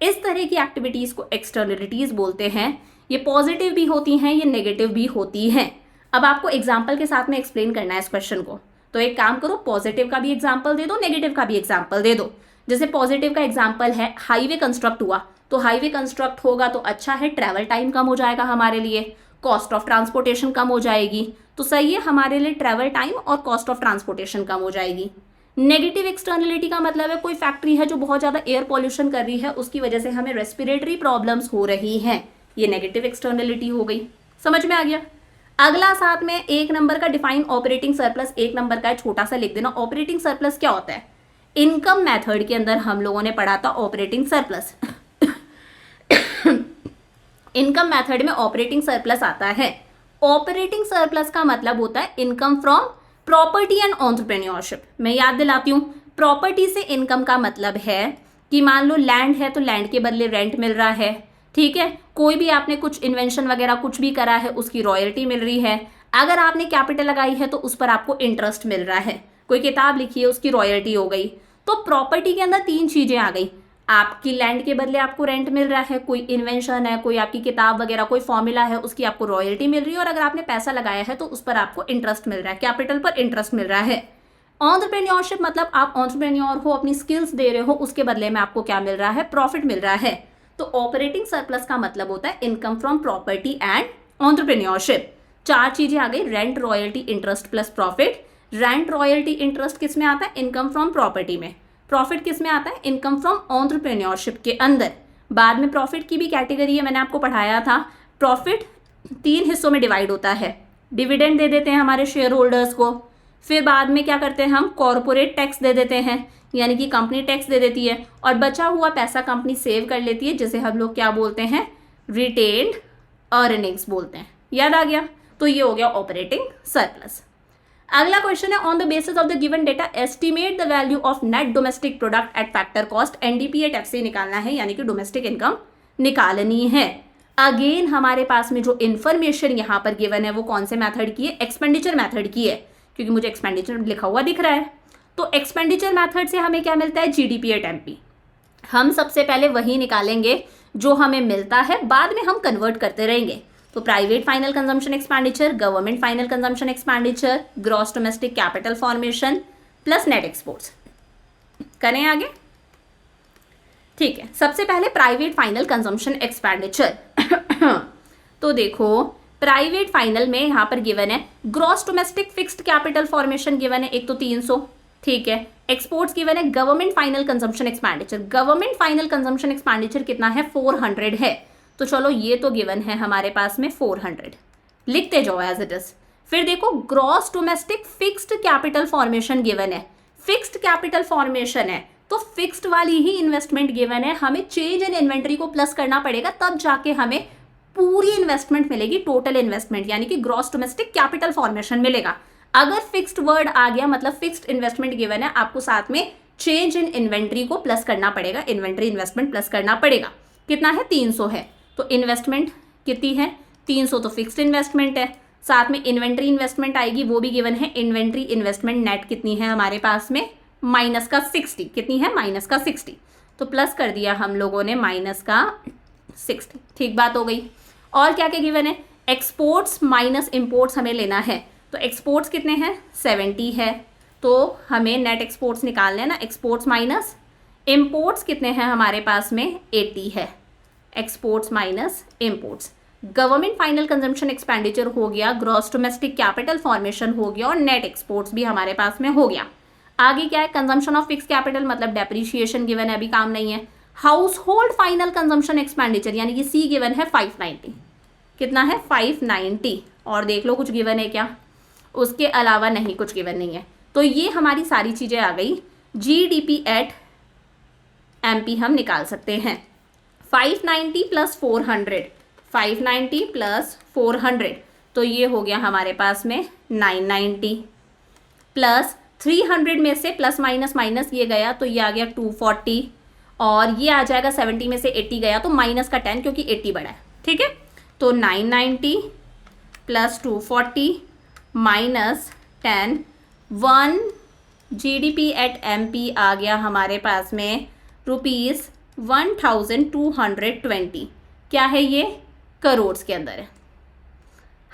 इस तरह की एक्टिविटीज को एक्सटर्नलिटीज बोलते हैं। ये पॉजिटिव भी होती हैं, ये नेगेटिव भी होती हैं। अब आपको एग्जाम्पल के साथ में एक्सप्लेन करना है इस क्वेश्चन को, तो एक काम करो, पॉजिटिव का भी एग्जाम्पल दे दो, नेगेटिव का भी एग्जाम्पल दे दो। जैसे पॉजिटिव का एग्जाम्पल है हाईवे कंस्ट्रक्ट हुआ, तो हाईवे कंस्ट्रक्ट होगा तो अच्छा है, ट्रैवल टाइम कम हो जाएगा हमारे लिए, कॉस्ट ऑफ ट्रांसपोर्टेशन कम हो जाएगी, तो सही है, हमारे लिए ट्रैवल टाइम और कॉस्ट ऑफ ट्रांसपोर्टेशन कम हो जाएगी। नेगेटिव एक्सटर्नलिटी का मतलब है कोई फैक्ट्री है जो बहुत ज़्यादा एयर पॉल्यूशन कर रही है, उसकी वजह से हमें रेस्पिरेटरी प्रॉब्लम्स हो रही हैं, ये नेगेटिव एक्सटर्नलिटी हो गई। समझ में आ गया। अगला साथ में 1 नंबर का डिफाइन ऑपरेटिंग सरप्लस, 1 नंबर का है, छोटा सा लिख देना। ऑपरेटिंग सरप्लस क्या होता है, इनकम मेथड के अंदर हम लोगों ने पढ़ा था ऑपरेटिंग सरप्लस। इनकम मेथड में ऑपरेटिंग सरप्लस आता है। ऑपरेटिंग सरप्लस का मतलब होता है income from property and entrepreneurship. मैं याद दिलाती हूँ, प्रॉपर्टी से इनकम का मतलब है कि मान लो लैंड है तो लैंड के बदले रेंट मिल रहा है, ठीक है, कोई भी आपने कुछ इन्वेंशन वगैरह कुछ भी करा है उसकी रॉयल्टी मिल रही है, अगर आपने कैपिटल लगाई है तो उस पर आपको इंटरेस्ट मिल रहा है, कोई किताब लिखी है उसकी रॉयल्टी हो गई। तो प्रॉपर्टी के अंदर 3 चीजें आ गई, आपकी लैंड के बदले आपको रेंट मिल रहा है, कोई इन्वेंशन है, कोई आपकी किताब वगैरह कोई फॉर्मूला है उसकी आपको रॉयल्टी मिल रही है, और अगर आपने पैसा लगाया है तो उस पर आपको इंटरेस्ट मिल रहा है, कैपिटल पर इंटरेस्ट मिल रहा है। एंटरप्रेन्योरशिप मतलब आप एंटरप्रेन्योर हो, अपनी स्किल्स दे रहे हो, उसके बदले में आपको क्या मिल रहा है, प्रॉफिट मिल रहा है। तो ऑपरेटिंग सरप्लस का मतलब होता है income from property and entrepreneurship. 4 चीजें आ गई, rent, royalty, interest plus profit. Rent, royalty, interest किस में आता है, इनकम फ्रॉम प्रॉपर्टी में। प्रॉफिट किस में आता है, इनकम फ्रॉम एंटरप्रेन्योरशिप के अंदर। बाद में प्रॉफिट की भी कैटेगरी है, मैंने आपको पढ़ाया था। प्रॉफिट 3 हिस्सों में डिवाइड होता है, डिविडेंड दे देते हैं हमारे शेयर होल्डर्स को, फिर बाद में क्या करते हैं हम, कॉर्पोरेट टैक्स दे देते हैं, यानी कि कंपनी टैक्स दे देती है, और बचा हुआ पैसा कंपनी सेव कर लेती है, जिसे हम लोग क्या बोलते हैं, रिटेन्ड अर्निंग्स बोलते हैं। याद आ गया। तो ये हो गया ऑपरेटिंग सरप्लस। अगला क्वेश्चन है, on the basis of the given data estimate the value of net domestic product at factor cost. NDP at FC निकालना है, यानी कि डोमेस्टिक इनकम निकालनी है। अगेन हमारे पास में जो इन्फॉर्मेशन यहाँ पर गिवन है वो कौन से मेथड की है, एक्सपेंडिचर मेथड की है, क्योंकि मुझे एक्सपेंडिचर लिखा हुआ दिख रहा है। तो एक्सपेंडिचर मेथड से हमें क्या मिलता है, जीडीपी एट एमपी। हम सबसे पहले वही निकालेंगे जो हमें मिलता है, बाद में हम कन्वर्ट करते रहेंगे। तो private final consumption expenditure, government final consumption expenditure, gross domestic capital formation plus net exports. करें आगे, ठीक है। सबसे पहले प्राइवेट फाइनल कंजम्पशन एक्सपेंडिचर। तो देखो प्राइवेट फाइनल में यहाँ पर गिवन है gross domestic fixed capital formation given है, एक तो 300, ठीक है। एक्सपोर्ट्स गिवन है, government final consumption expenditure, government final consumption expenditure कितना है, 400 है। तो चलो ये तो गिवन है हमारे पास में 400, लिखते जाओ एज इट इज। फिर देखो gross domestic fixed capital formation given है, फिक्स्ड कैपिटल फॉर्मेशन है तो फिक्स्ड वाली ही इन्वेस्टमेंट गिवन है, हमें चेंज इन इन्वेंट्री को प्लस करना पड़ेगा, तब जाके हमें पूरी इन्वेस्टमेंट मिलेगी, टोटल इन्वेस्टमेंट, यानी कि ग्रॉस डोमेस्टिक कैपिटल फॉर्मेशन मिलेगा। अगर फिक्स्ड वर्ड आ गया मतलब फिक्स्ड इन्वेस्टमेंट गिवन है, आपको साथ में चेंज इन इन्वेंट्री को प्लस करना पड़ेगा, इन्वेंट्री इन्वेस्टमेंट प्लस करना पड़ेगा। कितना है, 300 है, तो इन्वेस्टमेंट कितनी है, 300, तो फिक्स्ड इन्वेस्टमेंट है, साथ में इन्वेंट्री इन्वेस्टमेंट आएगी, वो भी गिवन है। इन्वेंट्री इन्वेस्टमेंट नेट कितनी है हमारे पास में, माइनस का 60, कितनी है, माइनस का 60, तो प्लस कर दिया हम लोगों ने माइनस का 60, ठीक बात हो गई। और क्या क्या गिवन है, एक्सपोर्ट्स माइनस इम्पोर्ट्स हमें लेना है, तो एक्सपोर्ट्स कितने हैं, 70 है, तो हमें नेट एक्सपोर्ट्स निकालने हैं ना, एक्सपोर्ट्स माइनस इम्पोर्ट्स कितने हैं हमारे पास में, 80 है, exports minus imports. Government final consumption expenditure हो गया, ग्रॉस डोमेस्टिक कैपिटल फॉर्मेशन हो गया, और नेट एक्सपोर्ट्स भी हमारे पास में हो गया। आगे क्या है, कंजम्पशन ऑफ फिक्स कैपिटल मतलब डेप्रीशिएशन गिवन है, अभी काम नहीं है। House hold final consumption expenditure यानी कि सी गिवन है 590, कितना है, 590, और देख लो कुछ गिवन है क्या, उसके अलावा नहीं, कुछ गिवन नहीं है। तो ये हमारी सारी चीज़ें आ गई। जीडीपी एट एमपी हम निकाल सकते हैं, 590 प्लस 400, 590 प्लस 400, तो ये हो गया हमारे पास में 990 प्लस 300 में से प्लस माइनस माइनस ये गया तो ये आ गया 240 और ये आ जाएगा 70 में से 80 गया तो माइनस का 10 क्योंकि 80 बड़ा है, ठीक है। तो 990 plus 240 minus 10 1 GDP at MP आ गया हमारे पास में ₹1220। क्या है ये? करोड़ के अंदर है।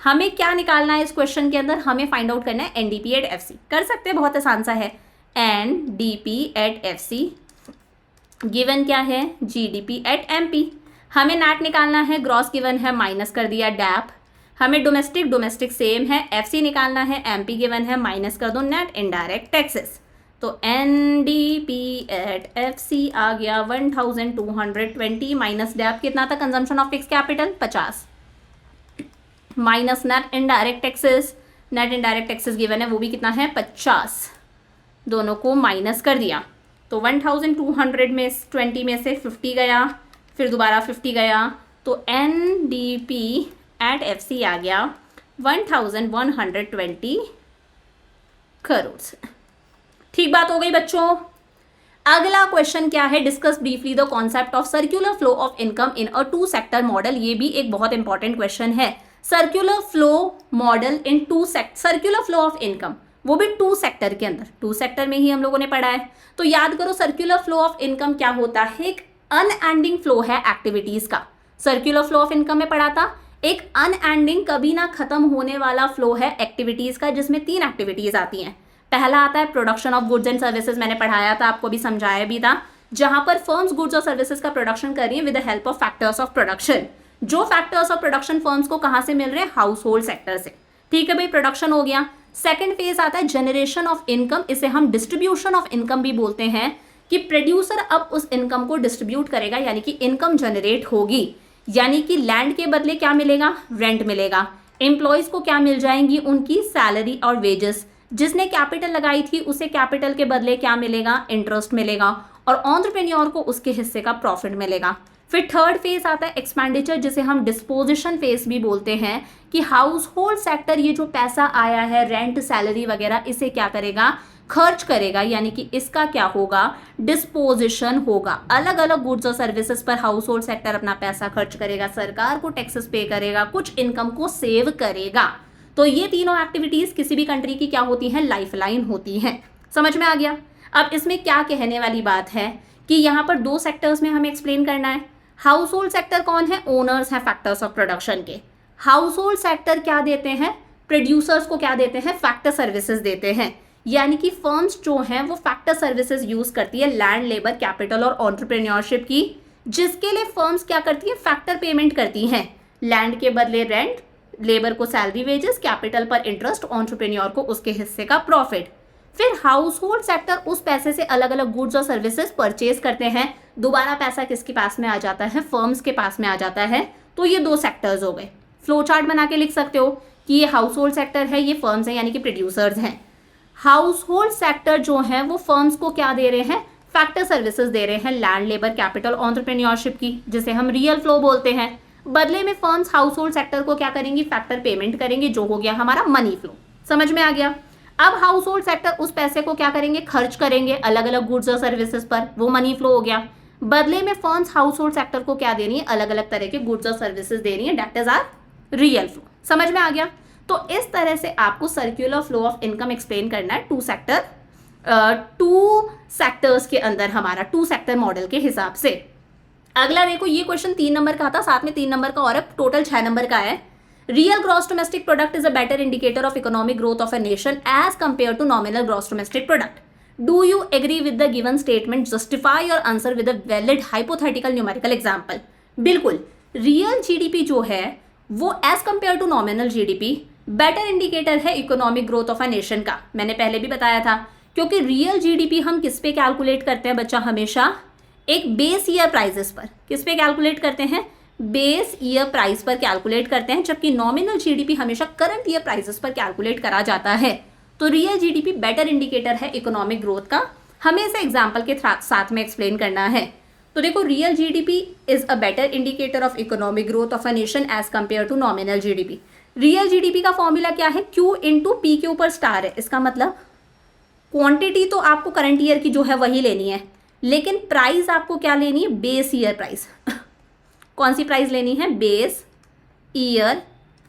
हमें क्या निकालना है इस क्वेश्चन के अंदर? हमें फाइंड आउट करना है NDP एट FC। कर सकते हैं, बहुत आसान सा है। NDP एट FC गिवन क्या है? GDP at MP। हमें नेट निकालना है, ग्रॉस गिवन है, माइनस कर दिया डैप। हमें डोमेस्टिक सेम है, FC निकालना है, MP गिवन है, माइनस कर दो नेट इनडायरेक्ट टैक्सेस। तो NDP एट FC आ गया 1220 माइनस डैप कितना था? Consumption of fix capital 50 minus net indirect taxes. Net indirect taxes given है, वो भी कितना है? 50। दोनों को माइनस कर दिया तो 1200 में 20 में से 50 गया, फिर दोबारा 50 गया तो NDP एट FC आ गया 1120 करोड़। ठीक बात हो गई बच्चों। अगला क्वेश्चन क्या है? Discuss briefly the concept of circular flow of income in a 2 sector model. ये भी एक बहुत इंपॉर्टेंट क्वेश्चन है। Circular flow model in 2 sector, circular flow of income, वो भी 2 सेक्टर के अंदर। 2 सेक्टर में ही हम लोगों ने पढ़ा है। तो याद करो सर्कुलर फ्लो ऑफ इनकम क्या होता है? एक अनएंडिंग फ्लो है एक्टिविटीज का। सर्कुलर फ्लो ऑफ इनकम में पढ़ा था, एक अनएंडिंग कभी ना खत्म होने वाला फ्लो है एक्टिविटीज का, जिसमें 3 एक्टिविटीज आती हैं। पहला आता है production of goods and services, मैंने पढ़ाया था, आपको भी समझाया भी था, जहां पर फर्म्स गुड्स और सर्विसेज का प्रोडक्शन कर रही है with the help of factors of production. जो फैक्टर्स ऑफ प्रोडक्शन फर्म्स को कहां से मिल रहे हैं? हाउस होल्ड सेक्टर से। ठीक है भाई, प्रोडक्शन हो गया। सेकेंड फेज आता है जनरेशन ऑफ इनकम, इसे हम डिस्ट्रीब्यूशन ऑफ इनकम भी बोलते हैं, कि प्रोड्यूसर अब उस इनकम को डिस्ट्रीब्यूट करेगा, यानी कि इनकम जनरेट होगी। यानी कि लैंड के बदले क्या मिलेगा? रेंट मिलेगा। एम्प्लॉयज को क्या मिल जाएंगी? उनकी सैलरी और वेजेस। जिसने कैपिटल लगाई थी उसे कैपिटल के बदले क्या मिलेगा? इंटरेस्ट मिलेगा। और एंटरप्रेन्योर को उसके हिस्से का प्रॉफिट मिलेगा। फिर थर्ड फेज आता है एक्सपेंडिचर, जिसे हम डिस्पोजिशन फेज भी बोलते हैं, कि हाउस होल्ड सेक्टर ये जो पैसा आया है, रेंट, सैलरी वगैरह, इसे क्या करेगा? खर्च करेगा। यानी कि इसका क्या होगा? डिस्पोजिशन होगा। अलग अलग गुड्स और सर्विसेज पर हाउस होल्ड सेक्टर अपना पैसा खर्च करेगा, सरकार को टैक्सेस पे करेगा, कुछ इनकम को सेव करेगा। तो ये तीनों एक्टिविटीज किसी भी कंट्री की क्या होती हैं? लाइफलाइन होती हैं। समझ में आ गया? अब इसमें क्या कहने वाली बात है कि यहाँ पर 2 सेक्टर्स में हमें एक्सप्लेन करना है। हाउस होल्ड सेक्टर कौन है? ओनर्स हैं फैक्टर्स ऑफ प्रोडक्शन के। हाउस होल्ड सेक्टर क्या देते हैं? प्रोड्यूसर्स को क्या देते हैं? फैक्टर सर्विसेज देते हैं। यानी कि फर्म्स जो हैं वो फैक्टर सर्विसेज यूज करती है लैंड, लेबर, कैपिटल और एंटरप्रेन्योरशिप की, जिसके लिए फर्म्स क्या करती है? फैक्टर पेमेंट करती हैं। लैंड के बदले रेंट, लेबर को सैलरी वेजेस, कैपिटल पर इंटरेस्ट, एंटरप्रेन्योर को उसके हिस्से का प्रॉफिट। फिर हाउस होल्ड सेक्टर उस पैसे से अलग अलग गुड्स और सर्विसेज परचेज करते हैं। दोबारा पैसा किसके पास में आ जाता है? फर्म्स के पास में आ जाता है। तो ये 2 सेक्टर्स हो गए। फ्लो चार्ट बना के लिख सकते हो कि ये हाउस होल्ड सेक्टर है, ये फर्म्स हैं, यानी कि प्रोड्यूसर्स हैं। हाउस होल्ड सेक्टर जो है वो फर्म्स को क्या दे रहे हैं? फैक्टर सर्विसेज दे रहे हैं, लैंड, लेबर, कैपिटल, एंटरप्रेन्योरशिप की, जिसे हम रियल फ्लो बोलते हैं। बदले में फर्म्स हाउस होल्ड सेक्टर को क्या करेंगी? फैक्टर पेमेंट करेंगे, जो हो गया हमारा मनी फ्लो। समझ में आ गया? अब हाउस होल्ड सेक्टर उस पैसे को क्या करेंगे? खर्च करेंगे अलग अलग गुड्स और सर्विसेज पर, वो मनी फ्लो हो गया। बदले में फर्म्स हाउस होल्ड सेक्टर को क्या दे रही है? अलग अलग तरह के गुड्स और सर्विसेज दे रही है, that is our real flow. समझ में आ गया? तो इस तरह से आपको circular flow of income explain करना है 2 सेक्टर्स के अंदर, हमारा 2 सेक्टर मॉडल के हिसाब से। अगला देखो, ये क्वेश्चन 3 नंबर का था, साथ में 3 नंबर का और टोटल 6 नंबर का है। Real gross domestic product is a better indicator of economic growth of a nation as compare to nominal gross domestic product. Do you agree with the given statement? Justify your answer with a valid hypothetical numerical example. बिल्कुल, real GDP जो है वो as compare to nominal GDP better indicator है economic growth of a nation का। मैंने पहले भी बताया था, क्योंकि रियल जीडीपी हम किस पे कैलकुलेट करते हैं बच्चा? हमेशा एक बेस ईयर प्राइसेस पर। किस पे कैलकुलेट करते हैं? बेस ईयर प्राइस पर कैलकुलेट करते हैं, जबकि नॉमिनल जीडीपी हमेशा करंट ईयर प्राइसेस पर कैलकुलेट करा जाता है। तो रियल जीडीपी बेटर इंडिकेटर है इकोनॉमिक ग्रोथ का। हमें इसे एग्जाम्पल के साथ में एक्सप्लेन करना है। तो देखो, real GDP is a better indicator of economic growth of a nation as compare to nominal GDP. Real GDP का फॉर्मूला क्या है, Q इंटू पी के ऊपर स्टार है। इसका मतलब क्वांटिटी तो आपको करंट ईयर की जो है वही लेनी है, लेकिन प्राइस आपको क्या लेनी है, बेस ईयर प्राइस। कौन सी प्राइस लेनी है, बेस ईयर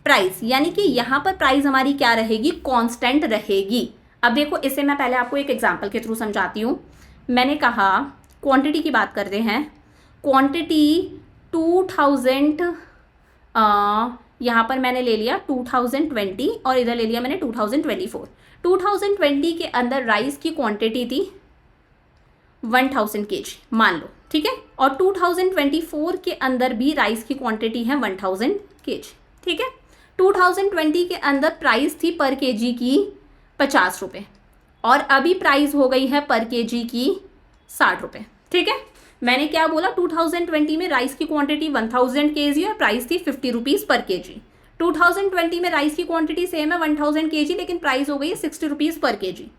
प्राइस, यानी कि यहाँ पर प्राइस हमारी क्या रहेगी, कांस्टेंट रहेगी। अब देखो इसे मैं पहले आपको एक एग्जांपल के थ्रू समझाती हूँ। मैंने कहा क्वांटिटी की बात करते हैं, क्वांटिटी 2000, यहाँ पर मैंने ले लिया 2020 और इधर ले लिया मैंने 2024। 2020 के अंदर राइस की क्वांटिटी थी 1000 kg मान लो, ठीक है, और 2024 के अंदर भी राइस की क्वांटिटी है 1000 kg, ठीक है। 2020 के अंदर प्राइस थी पर केजी की 50 रुपये और अभी प्राइस हो गई है पर केजी की 60 रुपये, ठीक है। मैंने क्या बोला, 2020 में राइस की क्वांटिटी 1000 kg और प्राइस थी 50 रुपीज़ पर केजी। 2020 में राइस की क्वांटिटी सेम है 1000 kg, लेकिन प्राइस हो गई है 60 रुपीज़ पर केजी।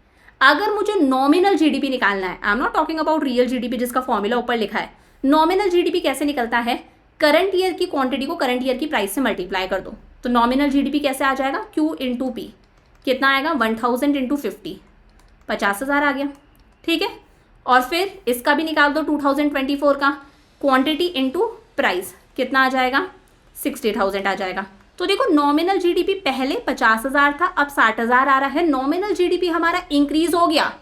अगर मुझे नॉमिनल जीडीपी निकालना है, I am not talking about real GDP जिसका फॉर्मूला ऊपर लिखा है, नॉमिनल जीडीपी कैसे निकलता है, करंट ईयर की क्वांटिटी को करंट ईयर की प्राइस से मल्टीप्लाई कर दो, तो नॉमिनल जीडीपी कैसे आ जाएगा, Q इंटू पी, कितना आएगा 1000 इंटू 50, 50,000 आ गया, ठीक है। और फिर इसका भी निकाल दो 2024 का, क्वांटिटी इंटू प्राइस कितना आ जाएगा, 60,000 आ जाएगा। तो देखो नॉमिनल जीडीपी पहले 50,000 था, अब 60,000 आ रहा है। नॉमिनल जीडीपी हमारा इंक्रीज हो गया,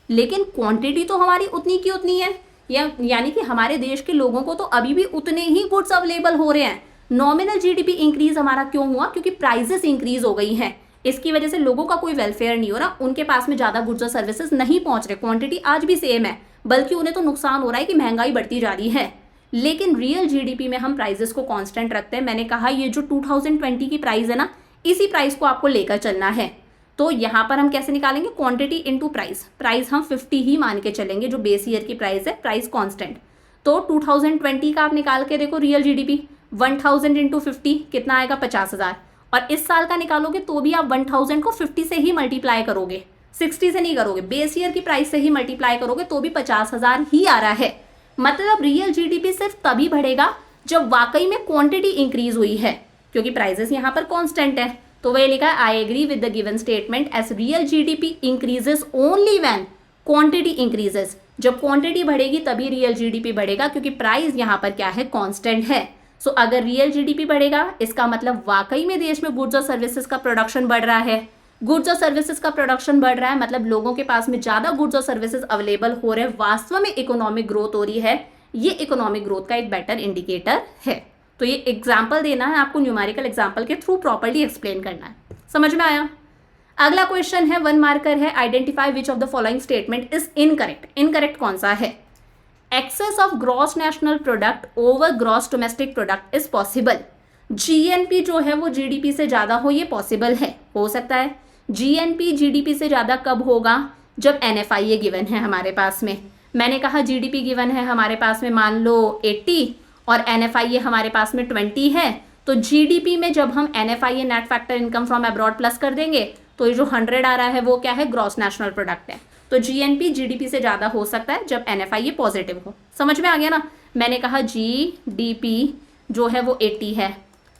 लेकिन क्वांटिटी तो हमारी उतनी की उतनी है, यानी कि हमारे देश के लोगों को तो अभी भी उतने ही गुड्स अवेलेबल हो रहे हैं। नॉमिनल जीडीपी इंक्रीज हमारा क्यों हुआ, क्योंकि प्राइसेस इंक्रीज हो गई हैं, इसकी वजह से लोगों का कोई वेलफेयर नहीं हो रहा, उनके पास में ज़्यादा गुड्स और सर्विसेज नहीं पहुंच रहे, क्वांटिटी आज भी सेम है, बल्कि उन्हें तो नुकसान हो रहा है कि महंगाई बढ़ती जा रही है। लेकिन रियल जीडीपी में हम प्राइजेस को कांस्टेंट रखते हैं। मैंने कहा ये जो 2020 की प्राइस है ना, इसी प्राइस को आपको लेकर चलना है। तो यहाँ पर हम कैसे निकालेंगे, क्वांटिटी इनटू प्राइस, प्राइस हम 50 ही मान के चलेंगे जो बेस ईयर की प्राइस है, प्राइस कांस्टेंट। तो 2020 का आप निकाल के देखो, रियल जीडीपी 1000 इंटू 50 कितना आएगा 50,000, और इस साल का निकालोगे तो भी आप 1000 को 50 से ही मल्टीप्लाई करोगे, 60 से नहीं करोगे, बेस ईयर की प्राइस से ही मल्टीप्लाई करोगे तो भी 50,000 ही आ रहा है। मतलब रियल जीडीपी सिर्फ तभी बढ़ेगा जब वाकई में क्वांटिटी इंक्रीज हुई है, क्योंकि प्राइसेस यहाँ पर कांस्टेंट है। तो वही लिखा है, I agree with the given statement as real GDP increases only when quantity increases. जब क्वांटिटी बढ़ेगी तभी रियल जीडीपी बढ़ेगा, क्योंकि प्राइस यहाँ पर क्या है, कांस्टेंट है। सो अगर रियल जीडीपी बढ़ेगा इसका मतलब वाकई में देश में गुड्स और सर्विसेज का प्रोडक्शन बढ़ रहा है। गुड्स और सर्विसेज का प्रोडक्शन बढ़ रहा है मतलब लोगों के पास में ज़्यादा गुड्स और सर्विसेज अवेलेबल हो रहे हैं, वास्तव में इकोनॉमिक ग्रोथ हो रही है। ये इकोनॉमिक ग्रोथ का एक बेटर इंडिकेटर है। तो ये एग्जाम्पल देना है आपको, न्यूमेरिकल एग्जाम्पल के थ्रू प्रॉपर्ली एक्सप्लेन करना है। समझ में आया। अगला क्वेश्चन है, 1 मार्कर है, identify which of the following statement is incorrect. Incorrect कौन सा है, excess of gross national product over gross domestic product is possible. GNP जो है वो जीडीपी से ज़्यादा हो, ये पॉसिबल है, हो सकता है। जीएनपी जीडीपी से ज़्यादा कब होगा, जब एनएफआईए गिवन है हमारे पास में। मैंने कहा जीडीपी गिवन है हमारे पास में मान लो 80 और एनएफआईए हमारे पास में 20 है, तो जीडीपी में जब हम NFIA net factor income from abroad plus कर देंगे तो ये जो 100 आ रहा है वो क्या है, ग्रॉस नेशनल प्रोडक्ट है। तो जीएनपी जीडीपी से ज़्यादा हो सकता है जब एनएफआईए पॉजिटिव हो। समझ में आ गया ना। मैंने कहा जीडीपी जो है वो 80 है,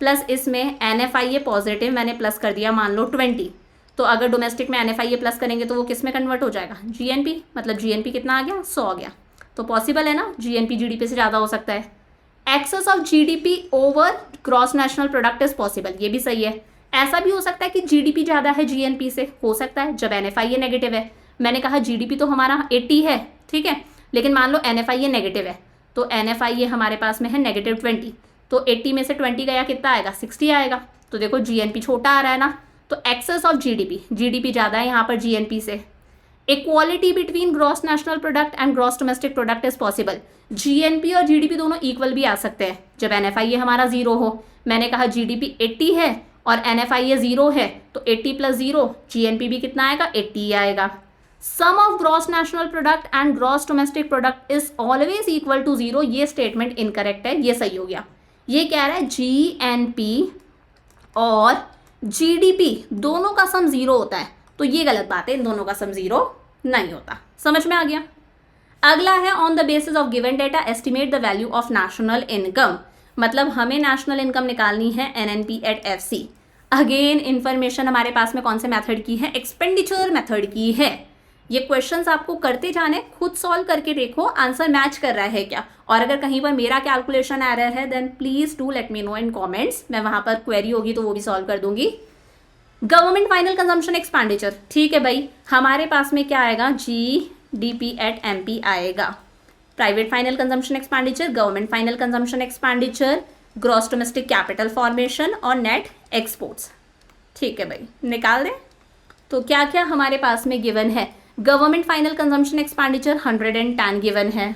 प्लस इसमें एनएफआईए पॉजिटिव मैंने प्लस कर दिया मान लो 20, तो अगर डोमेस्टिक में एनएफआईए प्लस करेंगे तो वो किस में कन्वर्ट हो जाएगा, जीएनपी। मतलब जीएनपी कितना आ गया, 100 आ गया। तो पॉसिबल है ना, जीएनपी जीडीपी से ज़्यादा हो सकता है। Excess of GDP over gross national product is possible, ये भी सही है। ऐसा भी हो सकता है कि जीडीपी ज़्यादा है जीएनपी से, हो सकता है जब एनएफआईए नेगेटिव है। मैंने कहा जीडीपी तो हमारा 80 है, ठीक है, लेकिन मान लो एनएफआईए नेगेटिव है, तो एनएफआईए हमारे पास में है -20, तो 80 में से 20 गया कितना आएगा, 60 आएगा। तो देखो जीएनपी छोटा आ रहा है ना, तो एक्सेस ऑफ जीडीपी, जीडीपी ज़्यादा है यहाँ पर जीएनपी से। Equality between gross national product and gross domestic product is possible. GNP और जीडीपी दोनों इक्वल भी आ सकते हैं जब एनएफआईए हमारा 0 हो। मैंने कहा जीडीपी 80 है और एनएफआईए 0 है, तो 80 + 0 जीएनपी भी कितना आएगा, 80 आएगा। Sum of gross national product and gross domestic product is always equal to 0, ये स्टेटमेंट इनकरेक्ट है, ये सही हो गया। ये कह रहा है जीएनपी और जीडीपी दोनों का सम 0 होता है, तो ये गलत बात है, इन दोनों का सम 0 नहीं होता। समझ में आ गया। अगला है, on the basis of given data estimate the value of national income. मतलब हमें नेशनल इनकम निकालनी है NNP at FC. Again information हमारे पास में कौन से मेथड की है, एक्सपेंडिचर मेथड की है। ये क्वेश्चंस आपको करते जाने, खुद सॉल्व करके देखो आंसर मैच कर रहा है क्या, और अगर कहीं पर मेरा कैलकुलेशन एरर है then please do let me know in comments, मैं वहां पर क्वेरी होगी तो वो भी सॉल्व कर दूंगी। गवर्नमेंट फाइनल कंजम्पशन एक्सपेंडिचर, ठीक है भाई, हमारे पास में क्या आएगा, GDP एट MP आएगा। Private final consumption expenditure, government final consumption expenditure, gross domestic capital formation और नेट एक्सपोर्ट्स। ठीक है भाई, निकाल दें। तो क्या क्या हमारे पास में गिवन है, government final consumption expenditure 110 given है,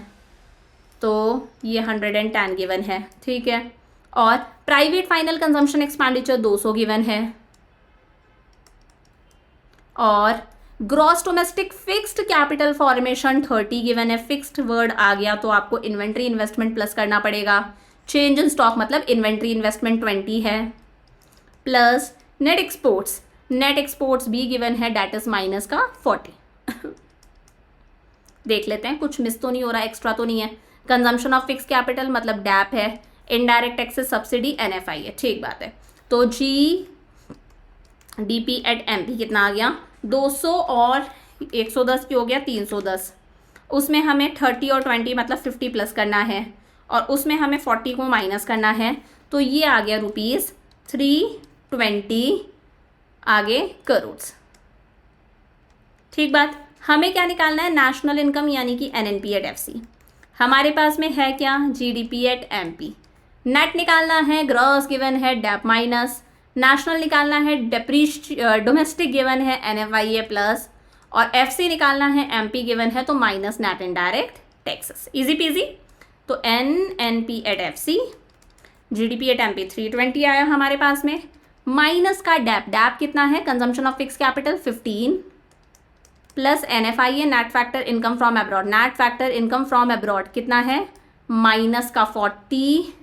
तो ये 110 गिवन है, ठीक है। और private final consumption expenditure 200 given है, और gross domestic fixed capital formation 30 given है। फिक्स्ड वर्ड आ गया तो आपको इन्वेंट्री इन्वेस्टमेंट प्लस करना पड़ेगा। चेंज इन स्टॉक मतलब इन्वेंट्री इन्वेस्टमेंट 20 है, plus net exports, net exports भी गिवन है, डेट इज माइनस का 40। देख लेते हैं कुछ मिस तो नहीं हो रहा, एक्स्ट्रा तो नहीं है। कंजम्पशन ऑफ फिक्स कैपिटल मतलब डैप है, इनडायरेक्ट टैक्सेस सब्सिडी NFI है, ठीक बात है। तो GDP एट MP कितना आ गया, 200 और 110 की हो गया 310, उसमें हमें 30 और 20 मतलब 50 प्लस करना है, और उसमें हमें 40 को माइनस करना है, तो ये आ गया ₹320 आगे करोड़। ठीक बात। हमें क्या निकालना है, नेशनल इनकम यानी कि NNP एट FC। हमारे पास में है क्या, GDP एट MP। नेट निकालना है, ग्रॉस गिवन है, डेप माइनस, नेशनल निकालना है, डोमेस्टिक गिवन है NFI है प्लस, और FC निकालना है, MP गिवन है तो minus net indirect taxes. Easy peasy. तो NNP at FC, GDP at MP 320 आया हमारे पास में, माइनस का डेप, डेप कितना है, consumption of fix capital 15, plus NFI है, net factor income from abroad, net factor income from abroad कितना है, माइनस का 40,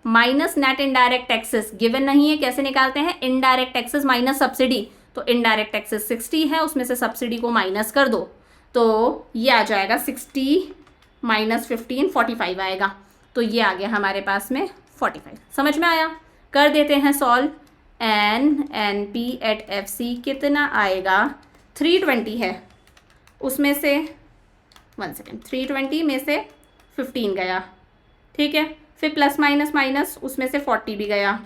minus net indirect taxes given नहीं है, कैसे निकालते हैं, इनडायरेक्ट टैक्सेस माइनस सब्सिडी, तो इनडायरेक्ट टैक्सेस 60 है, उसमें से सब्सिडी को माइनस कर दो तो ये आ जाएगा 60 माइनस 15 45 आएगा, तो ये आ गया हमारे पास में 45। समझ में आया, कर देते हैं सॉल्व। NNP एट FC कितना आएगा, 320 है, उसमें से 1 सेकेंड, 320 में से 15 गया, ठीक है, फिर प्लस माइनस माइनस, उसमें से 40 भी गया,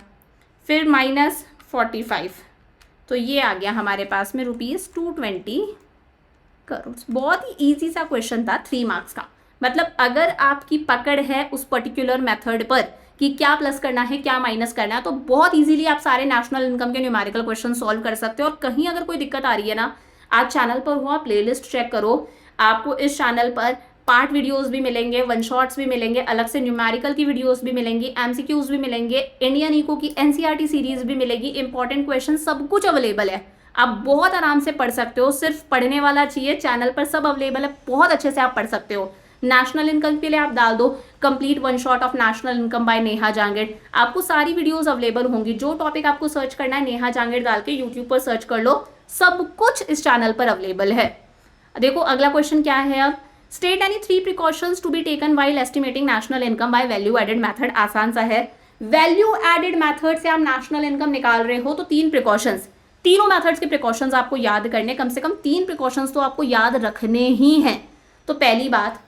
फिर माइनस 45, तो ये आ गया हमारे पास में ₹220 करोड़। बहुत ही ईजी सा क्वेश्चन था, 3 मार्क्स का। मतलब अगर आपकी पकड़ है उस पर्टिकुलर मेथड पर कि क्या प्लस करना है क्या माइनस करना है, तो बहुत इजीली आप सारे नेशनल इनकम के न्यूमेरिकल क्वेश्चन सॉल्व कर सकते हो। और कहीं अगर कोई दिक्कत आ रही है ना, आप चैनल पर हो, आप प्लेलिस्ट चेक करो, आपको इस चैनल पर पार्ट वीडियोस भी मिलेंगे, वन शॉट्स भी मिलेंगे, अलग से न्यूमेरिकल की वीडियोस भी मिलेंगी, MCQs भी मिलेंगे, इंडियन इको की NCERT सीरीज भी मिलेगी, इंपॉर्टेंट क्वेश्चन सब कुछ अवेलेबल है। आप बहुत आराम से पढ़ सकते हो, सिर्फ पढ़ने वाला चाहिए, चैनल पर सब अवेलेबल है, बहुत अच्छे से आप पढ़ सकते हो। नेशनल इनकम के लिए आप डाल दो complete one shot of national income bye Neha Jangid, आपको सारी वीडियोस अवेलेबल होंगी। जो टॉपिक आपको सर्च करना है नेहा जांगेड़ डाल के यूट्यूब पर सर्च कर लो, सब कुछ इस चैनल पर अवेलेबल है। देखो अगला क्वेश्चन क्या है अब, state any 3 precautions to be taken while estimating national income by value added method. आसान सा है, वैल्यू एडेड मेथड से आप नेशनल इनकम निकाल रहे हो तो 3 प्रिकॉशंस, तीनों मेथड्स के प्रिकॉशंस आपको याद करने, कम से कम 3 प्रिकॉशंस तो आपको याद रखने ही हैं। तो पहली बात,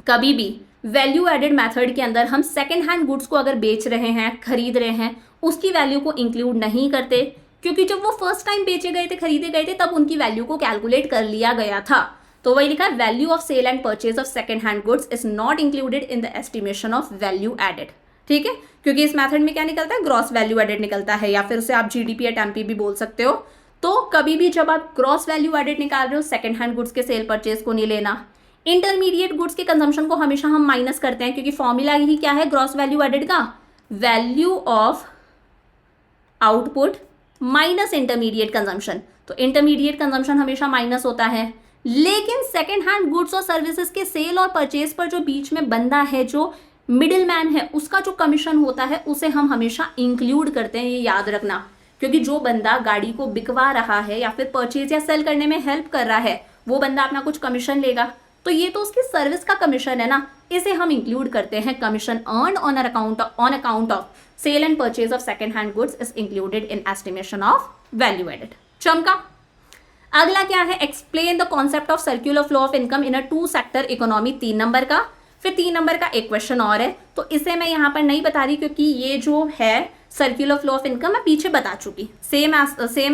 कभी भी वैल्यू एडेड मेथड के अंदर हम सेकेंड हैंड गुड्स को अगर बेच रहे हैं, खरीद रहे हैं, उसकी वैल्यू को इंक्लूड नहीं करते, क्योंकि जब वो फर्स्ट टाइम बेचे गए थे, खरीदे गए थे, तब उनकी वैल्यू को कैलकुलेट कर लिया गया था। तो वही लिखा है, value of sale and purchase of second hand goods is not included in the estimation of value added. ठीक है, क्योंकि इस मेथड में क्या निकलता है, ग्रॉस वैल्यू एडेड निकलता है, या फिर उसे आप GDP एट MP भी बोल सकते हो। तो कभी भी जब आप ग्रॉस वैल्यू एडेड निकाल रहे हो, सेकेंड हैंड गुड्स के सेल परचेज को नहीं लेना। इंटरमीडिएट गुड्स के कंजम्पशन को हमेशा हम माइनस करते हैं, क्योंकि फॉर्मूला ही क्या है ग्रॉस वैल्यू एडेड का, value of output minus intermediate consumption. तो इंटरमीडिएट कंजम्पशन हमेशा माइनस होता है, लेकिन सेकेंड हैंड गुड्स और सर्विसेज के सेल और परचेज पर जो बीच में बंदा है, जो मिडिल मैन है, उसका जो कमीशन होता है उसे हम हमेशा इंक्लूड करते हैं। ये याद रखना, क्योंकि जो बंदा गाड़ी को बिकवा रहा है या फिर परचेज या सेल करने में हेल्प कर रहा है, वो बंदा अपना कुछ कमीशन लेगा, तो ये तो उसकी सर्विस का कमीशन है ना, इसे हम इंक्लूड करते हैं। Commission earn on account of sale and purchase of second hand goods is included in estimation of value added. चमका। अगला क्या है, explain the concept of circular flow of income in a 2 sector economy, 3 number का। फिर 3 number का एक question और है, तो इसे मैं यहाँ पर नहीं बता रही क्योंकि ये जो है सर्क्युलर फ्लो ऑफ इनकम मैं पीछे बता चुकी, सेम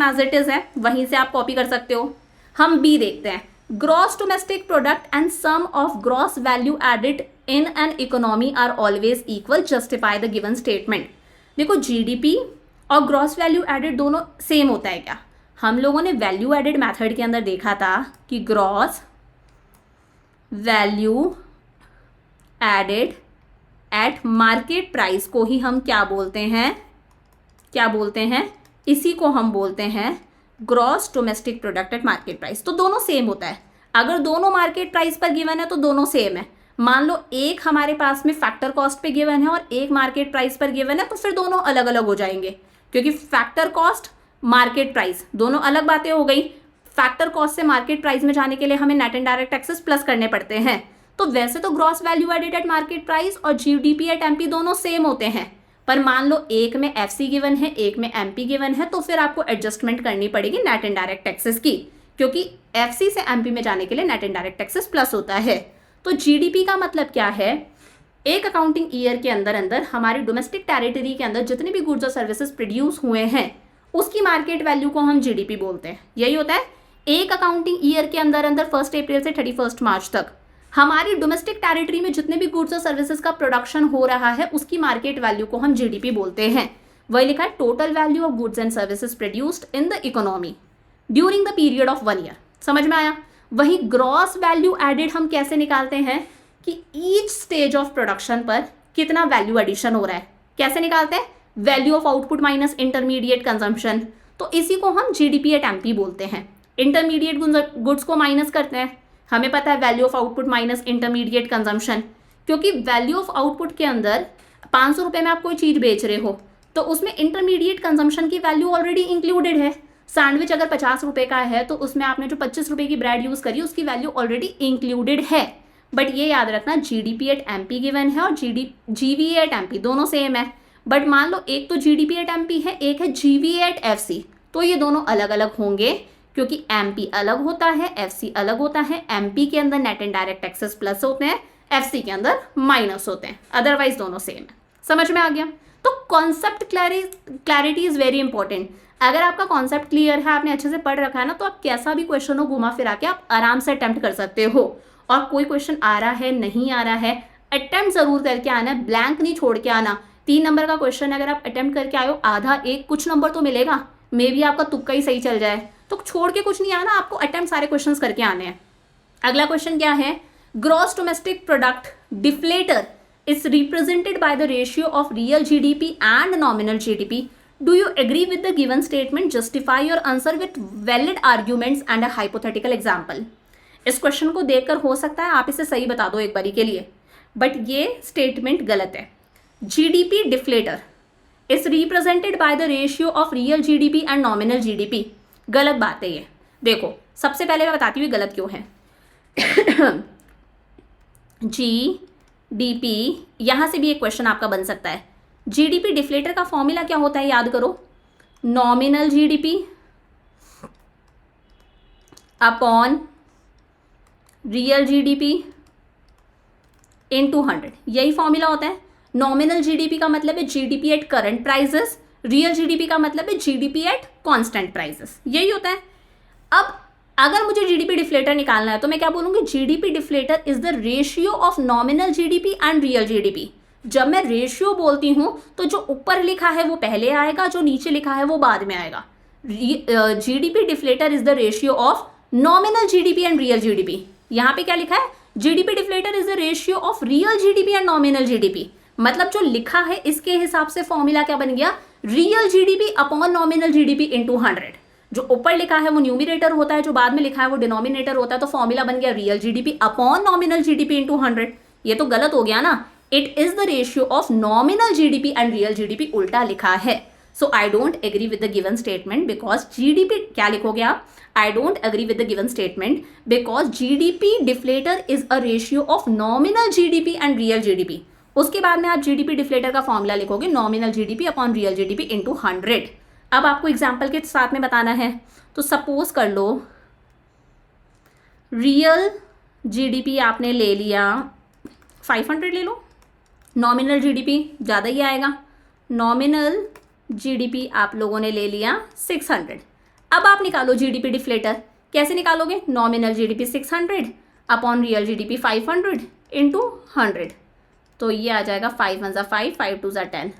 एज इट इज है, वहीं से आप कॉपी कर सकते हो। हम बी देखते हैं, gross domestic product and sum of gross value added in an economy are always equal, justify the given statement. देखो जीडीपी और ग्रॉस वैल्यू एडेड दोनों सेम होता है क्या? हम लोगों ने वैल्यू एडेड मेथड के अंदर देखा था कि gross value added at market price को ही हम क्या बोलते हैं, इसी को हम बोलते हैं gross domestic product at market price. तो दोनों सेम होता है। अगर दोनों मार्केट प्राइस पर गिवन है तो दोनों सेम है। मान लो एक हमारे पास में फैक्टर कॉस्ट पे गिवन है और एक मार्केट प्राइस पर गिवन है, तो फिर दोनों अलग अलग हो जाएंगे, क्योंकि फैक्टर कॉस्ट मार्केट प्राइस दोनों अलग बातें हो गई। फैक्टर कॉस्ट से मार्केट प्राइस में जाने के लिए हमें net indirect taxes plus करने पड़ते हैं। तो वैसे तो gross value added at market price और जीडीपी एट एमपी दोनों सेम होते हैं, पर मान लो एक में एफसी गिवन है, एक में एमपी गिवन है, तो फिर आपको एडजस्टमेंट करनी पड़ेगी नेट एंड डायरेक्ट टैक्सेस की, क्योंकि एफसी से एमपी में जाने के लिए net indirect taxes plus होता है। तो जीडीपी का मतलब क्या है, एक अकाउंटिंग ईयर के अंदर अंदर हमारी डोमेस्टिक टेरिटरी के अंदर जितने भी गुड्स और सर्विसेज प्रोड्यूस हुए हैं उसकी मार्केट वैल्यू को हम जीडीपी बोलते हैं। यही होता है एक अकाउंटिंग ईयर के अंदर अंदर 1 अप्रैल से 31 मार्च तक हमारी डोमेस्टिक टेरिटरी में जितने भी गुड्स और सर्विसेज का प्रोडक्शन हो रहा है उसकी मार्केट वैल्यू को हम जीडीपी बोलते हैं। वही लिखा है total value of goods and services produced in the economy during the period of 1 year. समझ में आया? वही ग्रॉस वैल्यू एडेड हम कैसे निकालते हैं कि ईच स्टेज ऑफ प्रोडक्शन पर कितना वैल्यू एडिशन हो रहा है। कैसे निकालते हैं? Value of output minus intermediate consumption. तो इसी को हम जीडीपी एट एमपी बोलते हैं। इंटरमीडिएट गुड्स को माइनस करते हैं, हमें पता है value of output minus intermediate consumption, क्योंकि वैल्यू ऑफ आउटपुट के अंदर 500 रुपये में आप कोई चीज़ बेच रहे हो तो उसमें इंटरमीडिएट कंजम्पशन की वैल्यू ऑलरेडी इंक्लूडेड है। सैंडविच अगर 50 रुपये का है तो उसमें आपने जो 25 रुपये की ब्रेड यूज़ करी उसकी वैल्यू ऑलरेडी इंक्लूडेड है। बट ये याद रखना जीडीपी एट एमपी गिवन है और जीवीए एट एमपी दोनों सेम है। बट मान लो एक तो जीडीपी एट एमपी है, एक है जीवीए एट एफसी, तो ये दोनों अलग अलग होंगे क्योंकि एमपी अलग होता है, एफसी अलग होता है। एमपी के अंदर net indirect taxes plus होते हैं, एफसी के अंदर माइनस होते हैं, अदरवाइज दोनों सेम है। समझ में आ गया? तो concept clarity is very important. अगर आपका कॉन्सेप्ट क्लियर है, आपने अच्छे से पढ़ रखा है ना, तो आप कैसा भी क्वेश्चन हो घुमा फिरा के आप आराम से अटेम्प्ट कर सकते हो। और कोई क्वेश्चन आ रहा है नहीं आ रहा है, अटेम्प्ट जरूर करके आना है, ब्लैंक नहीं छोड़ के आना। 3 नंबर का क्वेश्चन अगर आप अटेम्प्ट करके आए हो, आधा एक कुछ नंबर तो मिलेगा, मे भी आपका तुक्का ही सही चल जाए, तो छोड़ के कुछ नहीं आना, आपको अटेम्प्ट सारे क्वेश्चंस करके आने हैं। अगला क्वेश्चन क्या है, gross domestic product deflator is represented by the ratio of real GDP and nominal GDP. Do you agree with the given statement? Justify your answer with valid arguments and a hypothetical example. इस question को देखकर हो सकता है आप इसे सही बता दो एक बारी के लिए, बट ये स्टेटमेंट गलत है। GDP deflator is represented by the ratio of real GDP and nominal GDP. गलत बात है ये। देखो सबसे पहले मैं बताती हूँ गलत क्यों है। जीडीपी, यहाँ से भी एक क्वेश्चन आपका बन सकता है। जीडीपी डिफ्लेटर का फॉर्मूला क्या होता है, याद करो, nominal GDP upon real GDP into 100, यही फॉर्मूला होता है। नॉमिनल जीडीपी का मतलब है GDP at current prices, real GDP का मतलब है जीडीपी एट कांस्टेंट प्राइसेस, यही होता है। अब अगर मुझे जीडीपी डिफ्लेटर निकालना है तो मैं क्या बोलूँगी, GDP deflator is the ratio of nominal GDP and real GDP. जब मैं रेशियो बोलती हूँ तो जो ऊपर लिखा है वो पहले आएगा, जो नीचे लिखा है वो बाद में आएगा। GDP deflator is the ratio of nominal GDP and real GDP. यहाँ पे क्या लिखा है, GDP deflator is the ratio of real GDP and nominal GDP. मतलब जो लिखा है इसके हिसाब से फॉर्मूला क्या बन गया, real GDP upon nominal GDP into 100। जो ऊपर लिखा है वो न्यूमिनेटर होता है, जो बाद में लिखा है वो डिनोमिनेटर होता है, तो फॉर्मूला बन गया real GDP upon nominal GDP into 100। ये तो गलत हो गया ना, it is the ratio of nominal GDP and real GDP, उल्टा लिखा है। So I don't agree with the given statement because GDP, क्या लिखोगे आप, I don't agree with the given statement because GDP deflator is a ratio of nominal GDP and real GDP. उसके बाद में आप जीडीपी डिफ्लेटर का formula लिखोगे nominal GDP upon real GDP into 100। अब आपको एग्जाम्पल के साथ में बताना है, तो सपोज कर लो रियल जीडीपी आपने ले लिया 500 ले लो, नॉमिनल जीडीपी ज़्यादा ही आएगा, नॉमिनल जीडीपी आप लोगों ने ले लिया 600। अब आप निकालो जीडीपी डिफ्लेटर, कैसे निकालोगे, nominal GDP 600 upon real GDP 500 into 100, तो ये आ जाएगा 5 1 5, 5 2 10,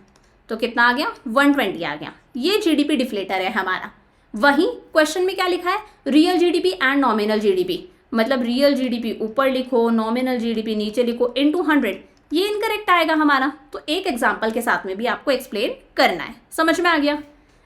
तो कितना आ गया 120 आ गया। ये जीडीपी डिफ्लेटर है हमारा। वहीं क्वेश्चन में क्या लिखा है, real GDP and nominal GDP, मतलब रियल जीडीपी ऊपर लिखो, नॉमिनल जीडीपी नीचे लिखो इंटू 100, ये इनकरेक्ट आएगा हमारा। तो एक एग्जाम्पल के साथ में भी आपको एक्सप्लेन करना है, समझ में आ गया।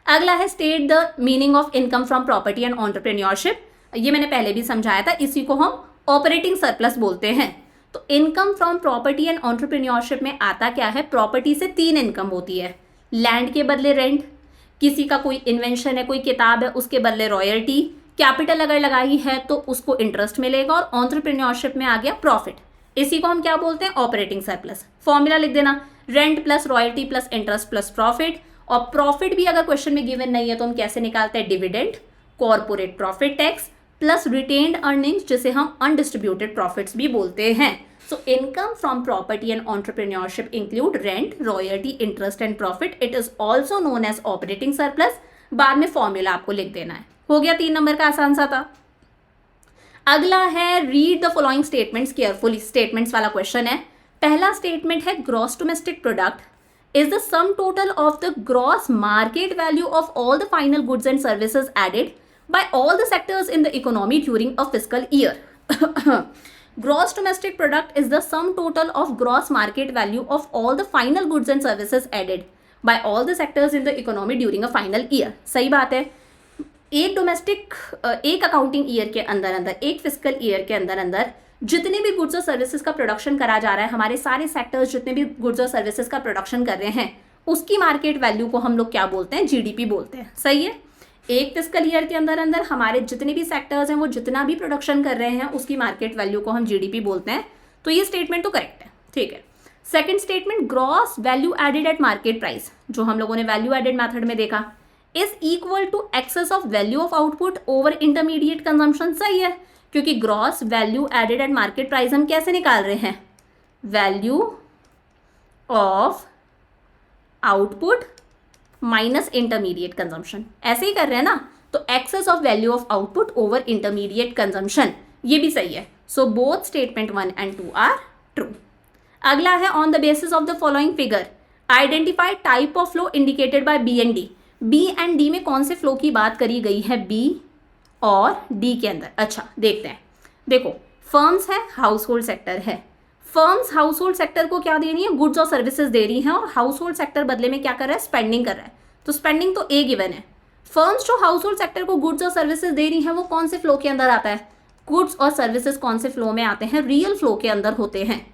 अगला है state the meaning of income from property and entrepreneurship. ये मैंने पहले भी समझाया था, इसी को हम ऑपरेटिंग सरप्लस बोलते हैं। तो income from property and entrepreneurship में आता क्या है, प्रॉपर्टी से 3 इनकम होती है, लैंड के बदले रेंट, किसी का कोई इन्वेंशन है, कोई किताब है, उसके बदले रॉयल्टी, कैपिटल अगर लगाई है तो उसको इंटरेस्ट मिलेगा, और एंटरप्रेन्योरशिप में आ गया प्रॉफिट। इसी को हम क्या बोलते हैं, ऑपरेटिंग सरप्लस। फॉर्मूला लिख देना, rent plus royalty plus interest plus profit. और प्रॉफिट भी अगर क्वेश्चन में गिवन नहीं है तो हम कैसे निकालते हैं, dividend, corporate profit tax plus retained earnings, जिसे हम अनडिस्ट्रीब्यूटेड प्रॉफिट्स भी बोलते हैं। So income from property and entrepreneurship include rent, royalty, interest and profit. It is also known as operating surplus. बाद में फॉर्मूला आपको लिख देना है। हो गया 3 नंबर का, आसान सा था। अगला है read the following statements carefully, statements वाला क्वेश्चन है। पहला स्टेटमेंट है gross domestic product is the sum total of the gross market value of all the final goods and services added by all the sectors in the economy during a fiscal year. Gross domestic product is the sum total of gross market value of all the final goods and services added by all the sectors in the economy during a final year। सही बात है। एक domestic, एक accounting year के अंदर अंदर, एक fiscal year के अंदर अंदर जितने भी गुड्स और सर्विसेज का प्रोडक्शन करा जा रहा है, हमारे सारे सेक्टर्स जितने भी गुड्स और सर्विसेज का प्रोडक्शन कर रहे हैं, उसकी मार्केट वैल्यू को हम लोग क्या बोलते हैं, जीडीपी बोलते हैं। सही है। एक फिस्कल ईयर के अंदर अंदर हमारे जितने भी सेक्टर्स हैं वो जितना भी प्रोडक्शन कर रहे हैं उसकी मार्केट वैल्यू को हम जीडीपी बोलते हैं। तो ये स्टेटमेंट तो करेक्ट है, ठीक है। Second statement, gross value added at market price, जो हम लोगों ने वैल्यू एडेड मेथड में देखा, is equal to excess of value of output over intermediate consumption. सही है, क्योंकि gross value added at market price हम कैसे निकाल रहे हैं, value of output minus intermediate consumption, ऐसे ही कर रहे हैं ना। तो excess of value of output over intermediate consumption, ये भी सही है। So both statement 1 and 2 are true. अगला है on the basis of the following figure identify type of flow indicated by B and D. B and D में कौन से flow की बात करी गई है, बी और डी के अंदर। अच्छा देखते हैं, देखो फर्म्स है, हाउस होल्ड सेक्टर है। फर्म्स हाउस होल्ड सेक्टर को क्या दे रही है, गुड्स और सर्विसेज दे रही हैं, और हाउस होल्ड सेक्टर बदले में क्या कर रहा है, स्पेंडिंग कर रहा है। तो स्पेंडिंग तो ए गिवन है। फर्म्स जो हाउस होल्ड सेक्टर को गुड्स और सर्विसेज दे रही हैं वो कौन से फ्लो के अंदर आता है, गुड्स और सर्विसेज कौन से फ्लो में आते हैं, रियल फ्लो के अंदर होते हैं।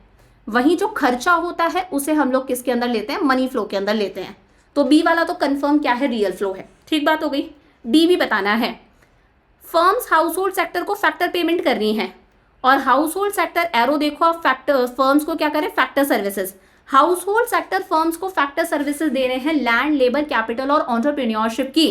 वहीं जो खर्चा होता है उसे हम लोग किसके अंदर लेते हैं, मनी फ्लो के अंदर लेते हैं। तो बी वाला तो कंफर्म क्या है, रियल फ्लो है। ठीक बात हो गई। डी भी बताना है, फर्म्स हाउस होल्ड सेक्टर को फैक्टर पेमेंट कर रही हैं, और हाउस होल्ड सेक्टर एरो देखो आप, फैक्टर फर्म्स को क्या करें, factor services. House hold sector firms को फैक्टर सर्विसेज दे रहे हैं, लैंड, लेबर, कैपिटल और एंटरप्रेन्योरशिप की।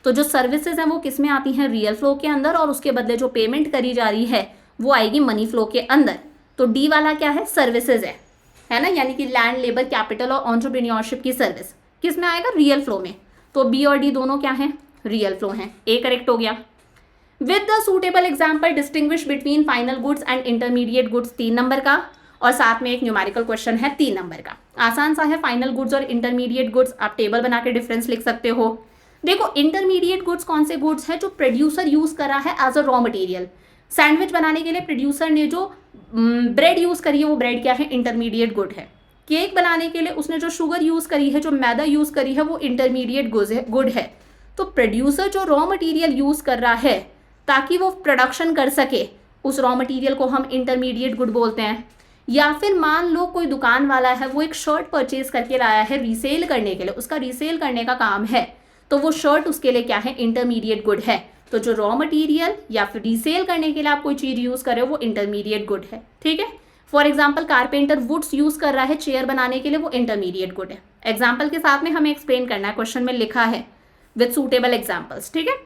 तो जो सर्विसेज हैं वो किस में आती हैं, रियल फ्लो के अंदर, और उसके बदले जो पेमेंट करी जा रही है वो आएगी मनी फ्लो के अंदर। तो डी वाला क्या है, सर्विसेज है ना, यानी कि लैंड, लेबर, कैपिटल और एंटरप्रेन्योरशिप की सर्विस किस में आएगा, रियल फ्लो में। तो बी और डी दोनों क्या हैं, रियल फ्लो हैं। ए करेक्ट हो गया। With the suitable example distinguish between final goods and intermediate goods, 3 number का, और साथ में एक न्यूमेरिकल क्वेश्चन है 3 नंबर का। आसान सा है, फाइनल गुड्स और इंटरमीडिएट गुड्स, आप टेबल बना के डिफरेंस लिख सकते हो। देखो इंटरमीडिएट गुड्स कौन से गुड्स है, जो प्रोड्यूसर यूज करा है as a raw material. Sandwich बनाने के लिए प्रोड्यूसर ने जो ब्रेड यूज करी है वो ब्रेड क्या है, इंटरमीडिएट गुड है। केक बनाने के लिए उसने जो शुगर यूज करी है, जो मैदा यूज करी है, वो इंटरमीडिएट गुड है। तो प्रोड्यूसर जो रॉ मटेरियल यूज कर रहा है ताकि वो प्रोडक्शन कर सके, उस रॉ मटेरियल को हम इंटरमीडिएट गुड बोलते हैं। या फिर मान लो कोई दुकान वाला है, वो एक शर्ट परचेज करके लाया है रीसेल करने के लिए, उसका रीसेल करने का काम है, तो वो शर्ट उसके लिए क्या है, इंटरमीडिएट गुड है। तो जो रॉ मटेरियल या फिर रीसेल करने के लिए आप कोई चीज़ यूज़ कर रहे हो वो इंटरमीडिएट गुड है, ठीक है। For example carpenter woods use कर रहा है चेयर बनाने के लिए, वो इंटरमीडिएट गुड है। एग्जाम्पल के साथ में हमें एक्सप्लेन करना है, क्वेश्चन में लिखा है विद सूटेबल एग्जाम्पल्स, ठीक है।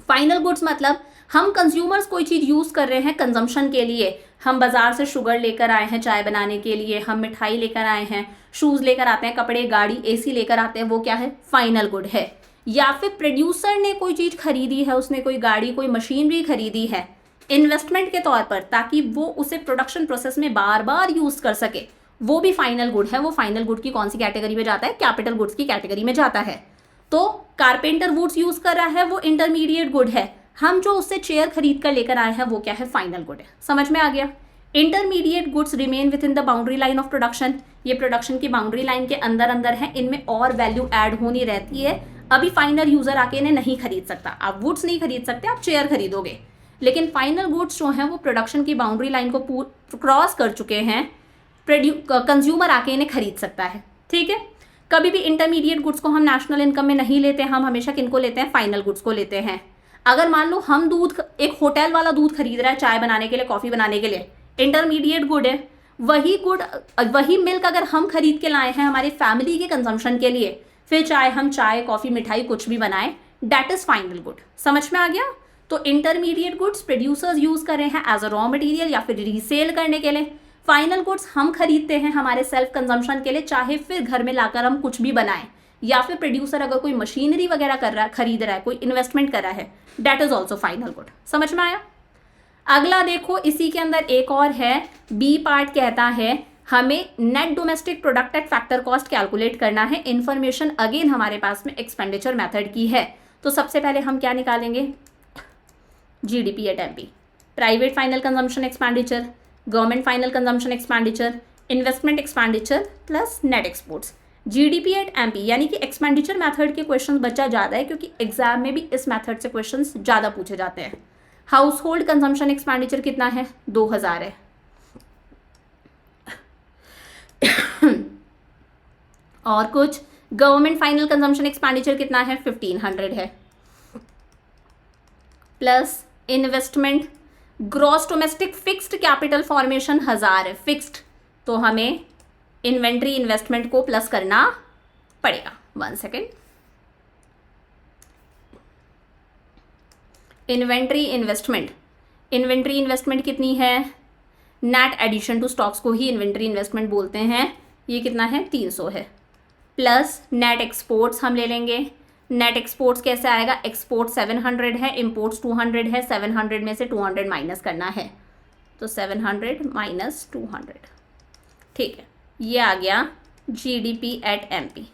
फाइनल गुड्स मतलब हम कंज्यूमर्स कोई चीज़ यूज़ कर रहे हैं कंजम्पशन के लिए, हम बाजार से शुगर लेकर आए हैं चाय बनाने के लिए, हम मिठाई लेकर आए हैं, शूज़ लेकर आते हैं, कपड़े, गाड़ी, एसी लेकर आते हैं, वो क्या है, फाइनल गुड है। या फिर प्रोड्यूसर ने कोई चीज़ खरीदी है, उसने कोई गाड़ी, कोई मशीनरी खरीदी है इन्वेस्टमेंट के तौर पर, ताकि वो उसे प्रोडक्शन प्रोसेस में बार बार यूज़ कर सके, वो भी फाइनल गुड है। वो फाइनल गुड की कौन सी कैटेगरी में जाता है, कैपिटल गुड्स की कैटेगरी में जाता है। तो कारपेंटर वुड्स यूज़ कर रहा है, वो इंटरमीडिएट गुड है। हम जो उससे चेयर खरीद कर लेकर आए हैं वो क्या है, फाइनल गुड है। समझ में आ गया। Intermediate goods remain with in the boundary line of production, ये प्रोडक्शन की बाउंड्री लाइन के अंदर अंदर है, इनमें और वैल्यू ऐड होनी रहती है। अभी फाइनल यूजर आके इन्हें नहीं खरीद सकता, आप वुड्स नहीं खरीद सकते, आप चेयर खरीदोगे, लेकिन फाइनल गुड्स जो हैं वो प्रोडक्शन की बाउंड्री लाइन को क्रॉस कर चुके हैं, कंज्यूमर आके इन्हें खरीद सकता है, ठीक है। कभी भी इंटरमीडिएट गुड्स को हम नेशनल इनकम में नहीं लेते, हम हमेशा किनको लेते हैं, फाइनल गुड्स को लेते हैं। अगर मान लो हम दूध, एक होटल वाला दूध खरीद रहा है चाय बनाने के लिए, कॉफ़ी बनाने के लिए, इंटरमीडिएट गुड है। वही मिल्क अगर हम खरीद के लाए हैं हमारी फैमिली के कंजम्पशन के लिए, फिर चाहे हम चाय, कॉफ़ी, मिठाई कुछ भी बनाएं, दैट इज़ फाइनल गुड। समझ में आ गया। तो इंटरमीडिएट गुड्स प्रोड्यूसर्स यूज़ कर रहे हैं एज अ रॉ मटेरियल या फिर रीसेल करने के लिए। फाइनल गुड्स हम खरीदते हैं हमारे सेल्फ कंजम्पशन के लिए, चाहे फिर घर में लाकर हम कुछ भी बनाएं, या फिर प्रोड्यूसर अगर कोई मशीनरी वगैरह कर रहा है, खरीद रहा है, कोई इन्वेस्टमेंट कर रहा है, that is also final good. समझ में आया। अगला देखो, इसी के अंदर एक और है, बी पार्ट कहता है हमें net domestic product at factor cost calculate करना है। इंफॉर्मेशन अगेन हमारे पास में एक्सपेंडिचर मेथड की है। तो सबसे पहले हम क्या निकालेंगे, GDP at MP, private final consumption expenditure, government final consumption expenditure, investment expenditure plus net exports, GDP at MP. यानी कि एक्सपेंडिचर मेथड के क्वेश्चन बचा ज़्यादा है, क्योंकि एग्जाम में भी इस मेथड से क्वेश्चन ज़्यादा पूछे जाते हैं। हाउस होल्ड कंजम्पशन एक्सपेंडिचर कितना है, 2000 है। और कुछ गवर्नमेंट फाइनल कंजम्पशन एक्सपेंडिचर कितना है, 1500 है, plus investment gross domestic fixed capital formation 1000 है, फिक्स्ड, तो हमें इन्वेंट्री इन्वेस्टमेंट को प्लस करना पड़ेगा। 1 सेकेंड, इन्वेंट्री इन्वेस्टमेंट कितनी है, नेट एडिशन टू स्टॉक्स को ही इन्वेंट्री इन्वेस्टमेंट बोलते हैं, ये कितना है, 300 है, प्लस नेट एक्सपोर्ट्स हम ले लेंगे। नेट एक्सपोर्ट्स कैसे आएगा, एक्सपोर्ट 700 है, इम्पोर्ट्स 200 है, 700 में से 200 माइनस करना है, तो 700 माइनस 200, ठीक है। ये आ गया जीडीपी एट एमपी,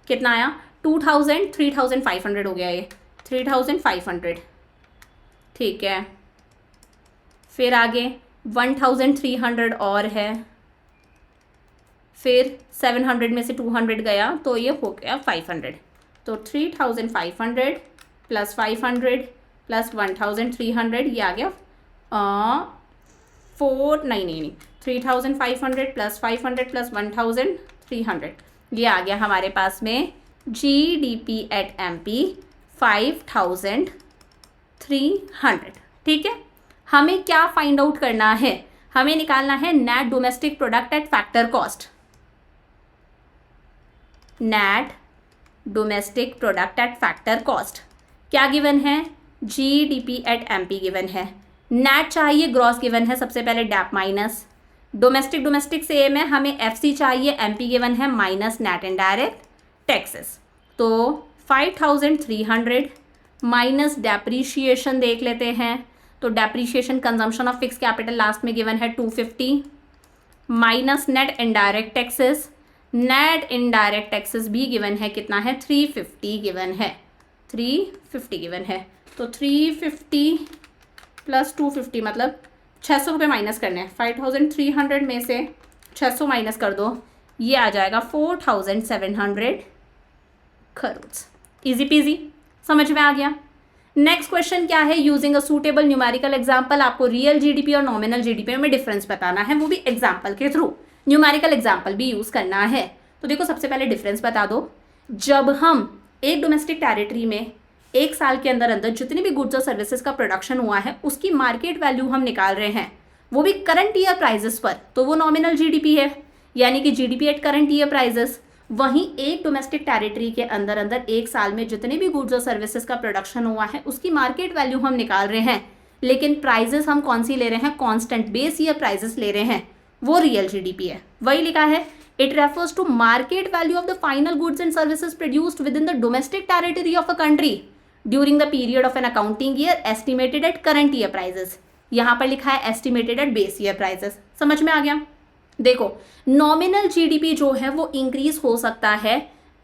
कितना आया, 2000, 3500 हो गया, ये 3500, ठीक है। फिर आगे 1300 और है, फिर 700 में से 200 गया तो ये हो गया 500, तो 3500 प्लस 500 प्लस 1300, ये आ गया 3500 प्लस 500 प्लस 1300, ये आ गया हमारे पास में जीडीपी एट एमपी 5300, ठीक है। हमें क्या फाइंड आउट करना है, हमें निकालना है net domestic product at factor cost, net domestic product at factor cost क्या गिवन है, जीडीपी एट एमपी गिवन है, नेट चाहिए, ग्रॉस गिवन है, सबसे पहले डैप माइनस, डोमेस्टिक सेम है, हमें एफसी चाहिए, एमपी गिवन है, माइनस नेट इनडायरेक्ट टैक्सेस, तो 5300 माइनस डेप्रीशिएशन देख लेते हैं, तो depreciation consumption of fix capital last में गिवन है 250, minus net indirect taxes, net indirect taxes भी गिवन है, कितना है, 350 गिवन है, 350 गिवन है, तो 350 प्लस 250 मतलब 600 रुपये माइनस करने हैं, 5300 में से 600 माइनस कर दो, ये आ जाएगा 4700 करोड़। इजी पीजी, समझ में आ गया। नेक्स्ट क्वेश्चन क्या है, using a suitable numerical example, आपको रियल जीडीपी और नॉमिनल जीडीपी में डिफरेंस बताना है, वो भी एग्जाम्पल के थ्रू, न्यूमेरिकल एग्जाम्पल भी यूज करना है। तो देखो सबसे पहले डिफरेंस बता दो, जब हम एक डोमेस्टिक टेरिटरी में एक साल के अंदर अंदर जितनी भी गुड्स और सर्विसेज का प्रोडक्शन हुआ है उसकी मार्केट वैल्यू हम निकाल रहे हैं, वो भी करंट ईयर प्राइजेस पर, तो वो नॉमिनल जीडीपी है, यानी कि GDP at current year prices. वहीं एक डोमेस्टिक टेरिटरी के अंदर अंदर एक साल में जितने भी गुड्स और सर्विसेज का प्रोडक्शन हुआ है उसकी मार्केट वैल्यू हम निकाल रहे हैं, लेकिन प्राइजेस हम कौन सी ले रहे हैं, कांस्टेंट बेस ईयर प्राइजेस ले रहे हैं, वो रियल जीडीपी है। वही लिखा है, it refers to market value of the final goods and services produced within the domestic territory of a country during the period of an accounting year estimated at current year prices. यहाँ पर लिखा है estimated at base year prices. समझ में आ गया? देखो nominal GDP जो है वो इंक्रीज हो सकता है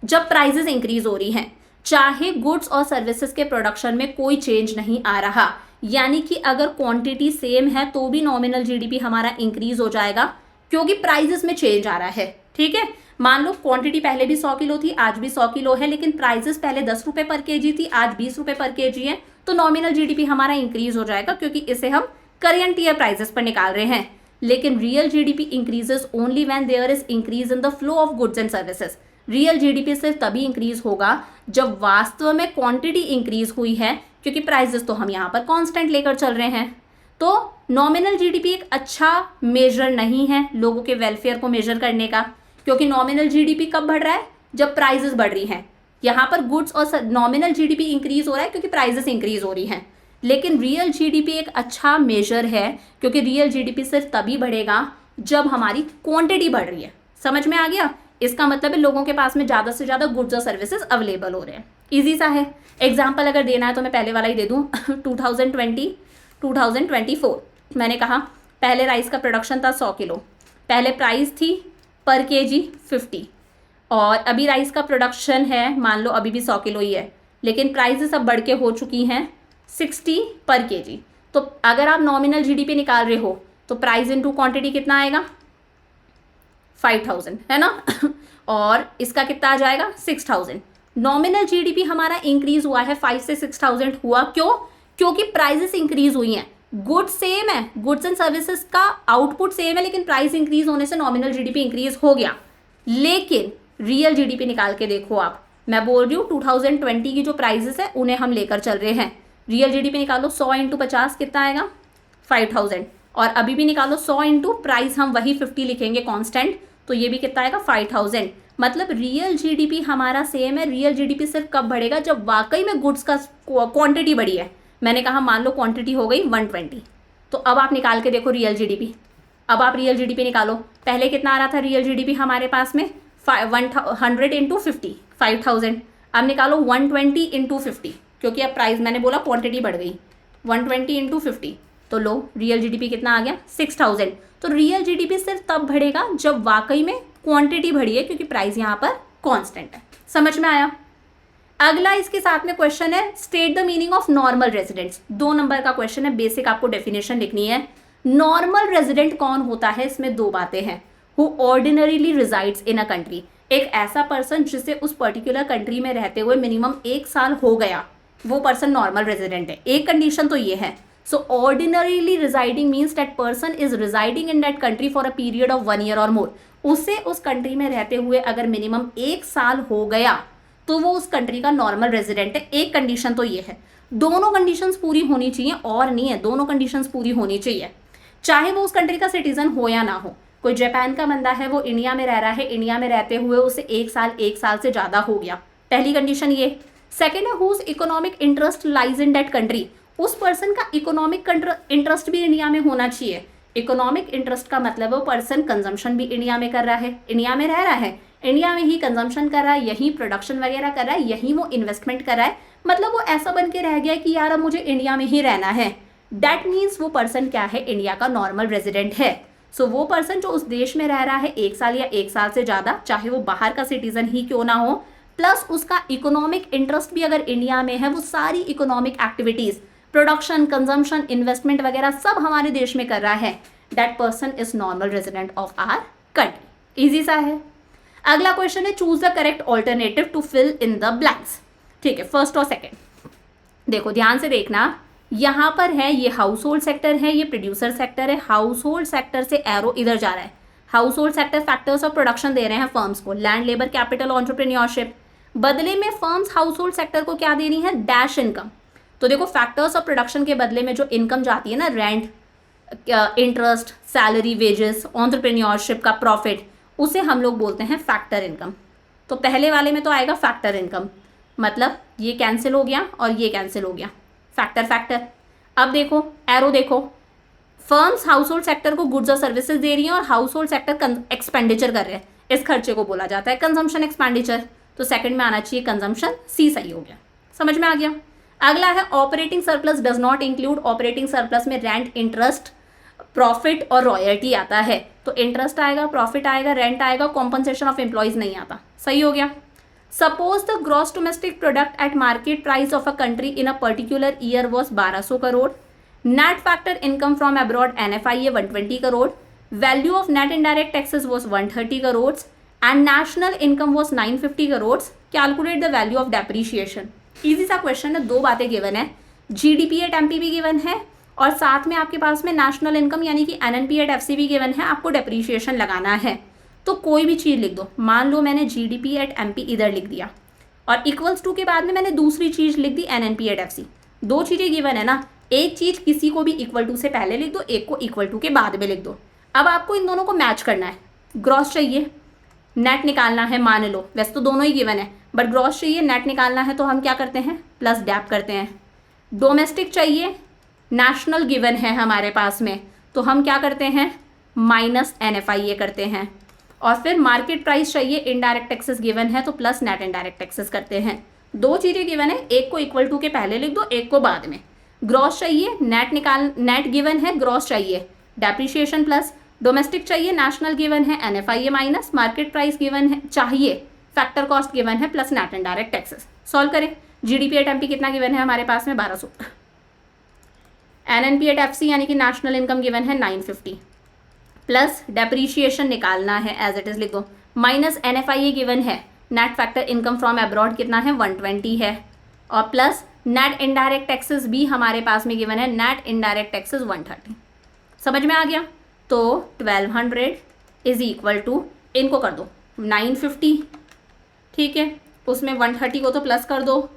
जब प्राइजेस इंक्रीज हो रही हैं, चाहे गुड्स और सर्विसेज के प्रोडक्शन में कोई चेंज नहीं आ रहा, यानी कि अगर क्वांटिटी सेम है तो भी नॉमिनल जीडीपी हमारा इंक्रीज हो जाएगा क्योंकि प्राइजेस में चेंज आ रहा है। ठीक है, मान लो क्वांटिटी पहले भी 100 किलो थी, आज भी 100 किलो है, लेकिन प्राइजेस पहले 10 रुपए पर केजी थी, आज 20 रुपए पर केजी है, तो नॉमिनल जीडीपी हमारा इंक्रीज हो जाएगा क्योंकि इसे हम करंट ईयर प्राइजेस पर निकाल रहे हैं। लेकिन real GDP increases only when there is increase in the flow of goods and services. Real GDP सिर्फ तभी इंक्रीज होगा जब वास्तव में क्वांटिटी इंक्रीज हुई है, क्योंकि प्राइजेस तो हम यहाँ पर कांस्टेंट लेकर चल रहे हैं। तो नॉमिनल जीडीपी एक अच्छा मेजर नहीं है लोगों के वेलफेयर को मेजर करने का, क्योंकि नॉमिनल जीडीपी कब बढ़ रहा है, जब प्राइजेस बढ़ रही हैं। यहाँ पर गुड्स और नॉमिनल जीडीपी इंक्रीज हो रहा है क्योंकि प्राइजेस इंक्रीज हो रही हैं, लेकिन रियल जीडीपी एक अच्छा मेजर है क्योंकि रियल जीडीपी सिर्फ तभी बढ़ेगा जब हमारी क्वांटिटी बढ़ रही है। समझ में आ गया? इसका मतलब है लोगों के पास में ज़्यादा से ज़्यादा गुड्स और सर्विसेज अवेलेबल हो रहे हैं। इजी सा है। एग्जाम्पल अगर देना है तो मैं पहले वाला ही दे दूँ 2024 मैंने कहा पहले राइस का प्रोडक्शन था 100 किलो, पहले प्राइस थी पर केजी 50, और अभी राइस का प्रोडक्शन है मान लो अभी भी 100 किलो ही है, लेकिन प्राइसेस अब बढ़ के हो चुकी हैं 60 पर केजी। तो अगर आप नॉमिनल जीडीपी निकाल रहे हो तो प्राइस इनटू क्वांटिटी कितना आएगा, 5000 है ना और इसका कितना आ जाएगा 6000। नॉमिनल जीडीपी हमारा इंक्रीज हुआ है 5 से 6000 हुआ, क्यों? क्योंकि प्राइसेस इंक्रीज हुई हैं, गुड्स सेम है, गुड्स एंड सर्विसेज का आउटपुट सेम है, लेकिन प्राइस इंक्रीज होने से नॉमिनल जीडीपी इंक्रीज हो गया। लेकिन रियल जीडीपी निकाल के देखो आप, मैं बोल रही हूँ 2020 की जो प्राइसेस है उन्हें हम लेकर चल रहे हैं। रियल जीडीपी निकालो 100 इंटू 50 कितना आएगा 5000, और अभी भी निकालो 100 इंटू प्राइस हम वही 50 लिखेंगे कांस्टेंट, तो ये भी कितना आएगा 5000। मतलब रियल जीडीपी हमारा सेम है। रियल जीडीपी सिर्फ कब बढ़ेगा, जब वाकई में गुड्स का क्वांटिटी बढ़ी है। मैंने कहा मान लो क्वांटिटी हो गई 120, तो अब आप निकाल के देखो रियल जीडीपी। अब आप रियल जीडीपी निकालो, पहले कितना आ रहा था रियल जीडीपी हमारे पास में 100 इंटू 50 5000। अब निकालो 120 इंटू 50, क्योंकि अब प्राइस मैंने बोला क्वांटिटी बढ़ गई, 120 इंटू 50, तो लो रियल जीडीपी कितना आ गया 6000। तो रियल जीडीपी सिर्फ तब बढ़ेगा जब वाकई में क्वांटिटी बढ़ी है, क्योंकि प्राइस यहाँ पर कांस्टेंट है। समझ में आया? अगला इसके साथ में क्वेश्चन है state the meaning of normal residents. 2 number का क्वेश्चन है, बेसिक आपको डेफिनेशन लिखनी है। नॉर्मल रेजिडेंट कौन होता है? इसमें 2 बातें हैं। Who ordinarily resides in a country, एक ऐसा पर्सन जिसे उस पर्टिकुलर कंट्री में रहते हुए मिनिमम 1 साल हो गया, वो पर्सन नॉर्मल रेजिडेंट है। एक कंडीशन तो ये है। So ordinarily residing means that person is residing in that country for a period of 1 year और मोर। उसे उस कंट्री में रहते हुए अगर मिनिमम 1 साल हो गया तो वो उस कंट्री का नॉर्मल रेजिडेंट है। एक कंडीशन तो ये है। दोनों कंडीशंस पूरी होनी चाहिए और नहीं है, दोनों कंडीशंस पूरी होनी चाहिए, चाहे वो उस कंट्री का सिटीजन हो या ना हो। कोई जापान का बंदा है, वो इंडिया में रह रहा है, इंडिया में रहते हुए उसे 1 साल से ज़्यादा हो गया, पहली कंडीशन ये। सेकेंड है whose economic interest lies in that country, उस पर्सन का इकोनॉमिक इंटरेस्ट भी इंडिया में होना चाहिए। इकोनॉमिक इंटरेस्ट का मतलब वो पर्सन कंजम्पशन भी इंडिया में कर रहा है, इंडिया में रह रहा है, इंडिया में ही कंजम्पशन कर रहा है, यहीं प्रोडक्शन वगैरह कर रहा है, यहीं वो इन्वेस्टमेंट कर रहा है। मतलब वो ऐसा बन के रह गया कि यार अब मुझे इंडिया में ही रहना है। दैट मीन्स वो पर्सन क्या है, इंडिया का नॉर्मल रेजिडेंट है। सो वो पर्सन जो उस देश में रह रहा है 1 साल या 1 साल से ज़्यादा, चाहे वो बाहर का सिटीजन ही क्यों ना हो, प्लस उसका इकोनॉमिक इंटरेस्ट भी अगर इंडिया में है, वो सारी economic activities, production, consumption, investment वगैरह सब हमारे देश में कर रहा है, that person is normal resident of our country. Easy सा है। अगला क्वेश्चन है choose the correct alternative to fill in the blanks. ठीक है, फर्स्ट और सेकेंड। देखो ध्यान से देखना, यहाँ पर है ये हाउस होल्ड सेक्टर है, ये प्रोड्यूसर सेक्टर है। हाउस होल्ड सेक्टर से एरो इधर जा रहा है। Household sector factors of production दे रहे हैं फर्म्स को, लैंड, लेबर, कैपिटल, एंटरप्रेन्योरशिप। बदले में फर्म्स हाउस होल्ड सेक्टर को क्या दे रही है? Dash income. तो देखो फैक्टर्स ऑफ प्रोडक्शन के बदले में जो इनकम जाती है ना, rent, interest, salary, wages, entrepreneurship का प्रॉफिट, उसे हम लोग बोलते हैं फैक्टर इनकम। तो पहले वाले में तो आएगा फैक्टर इनकम, मतलब ये कैंसिल हो गया और ये कैंसिल हो गया, फैक्टर फैक्टर। अब देखो एरो देखो, फर्म्स हाउस होल्ड सेक्टर को गुड्स और सर्विसेज दे रही हैं और हाउस होल्ड सेक्टर एक्सपेंडिचर कर रहे हैं। इस खर्चे को बोला जाता है कंजम्पशन एक्सपेंडिचर। तो सेकंड में आना चाहिए कंजम्पशन, सी सही हो गया। समझ में आ गया। अगला है operating surplus does not include. Operating surplus में रेंट, इंटरेस्ट, प्रॉफिट और रॉयल्टी आता है। तो इंटरेस्ट आएगा, प्रॉफिट आएगा, रेंट आएगा, कॉम्पनसेशन ऑफ एम्प्लॉयज नहीं आता। सही हो गया। Suppose the gross domestic product at market price of a country in a particular year was 1200 crore. Net factor income from abroad NFIA 120 crore. Value of net indirect taxes was 130 crore and national income was 950 crore. Calculate the value of depreciation. Easy सा question है, दो बातें given है, GDP at MP भी given है और साथ में आपके पास में नेशनल इनकम यानी कि NNP एट FC भी गिवन है। आपको डेप्रीशिएशन लगाना है तो कोई भी चीज़ लिख दो। मान लो मैंने GDP एट MP इधर लिख दिया और इक्वल्स टू के बाद में मैंने दूसरी चीज़ लिख दी NNP एट FC। दो चीज़ें गिवन है ना, एक चीज़ किसी को भी इक्वल टू से पहले लिख दो, एक को इक्वल टू के बाद में लिख दो। अब आपको इन दोनों को मैच करना है। ग्रॉस चाहिए, नेट निकालना है, मान लो वैसे तो दोनों ही गिवन है बट ग्रॉस चाहिए, नेट निकालना है तो हम क्या करते हैं? प्लस डैप करते हैं। डोमेस्टिक चाहिए, नेशनल गिवन है हमारे पास में तो हम क्या करते हैं? माइनस NFIA करते हैं। और फिर मार्केट प्राइस चाहिए, इनडायरेक्ट टैक्सेस गिवन है तो प्लस नेट इनडायरेक्ट टैक्सेस करते हैं। दो चीज़ें गिवन है, एक को इक्वल टू के पहले लिख दो, एक को बाद में। ग्रॉस चाहिए, नेट गिवन है, ग्रॉस चाहिए, डेप्रीशिएशन प्लस। डोमेस्टिक चाहिए, नेशनल गिवन है, NFIA minus, market price given है चाहिए, फैक्टर कॉस्ट गिवन है plus net indirect taxes. Solve करें। GDP एट MP कितना गिवन है हमारे पास में? 1200। NNP एट FC यानी कि नेशनल इनकम गिवन है 950 प्लस डेप्रीशिएशन निकालना है, एज इट इज लिख दो, माइनस NFIA गिवन है, net factor income from abroad कितना है? 120 है और प्लस नेट इनडायरेक्ट टैक्सेस भी हमारे पास में गिवन है, नेट इनडायरेक्ट टैक्सेस 130। समझ में आ गया। तो 1200 इज इक्वल टू, इनको कर दो 950, ठीक है, उसमें 130 को तो प्लस कर दो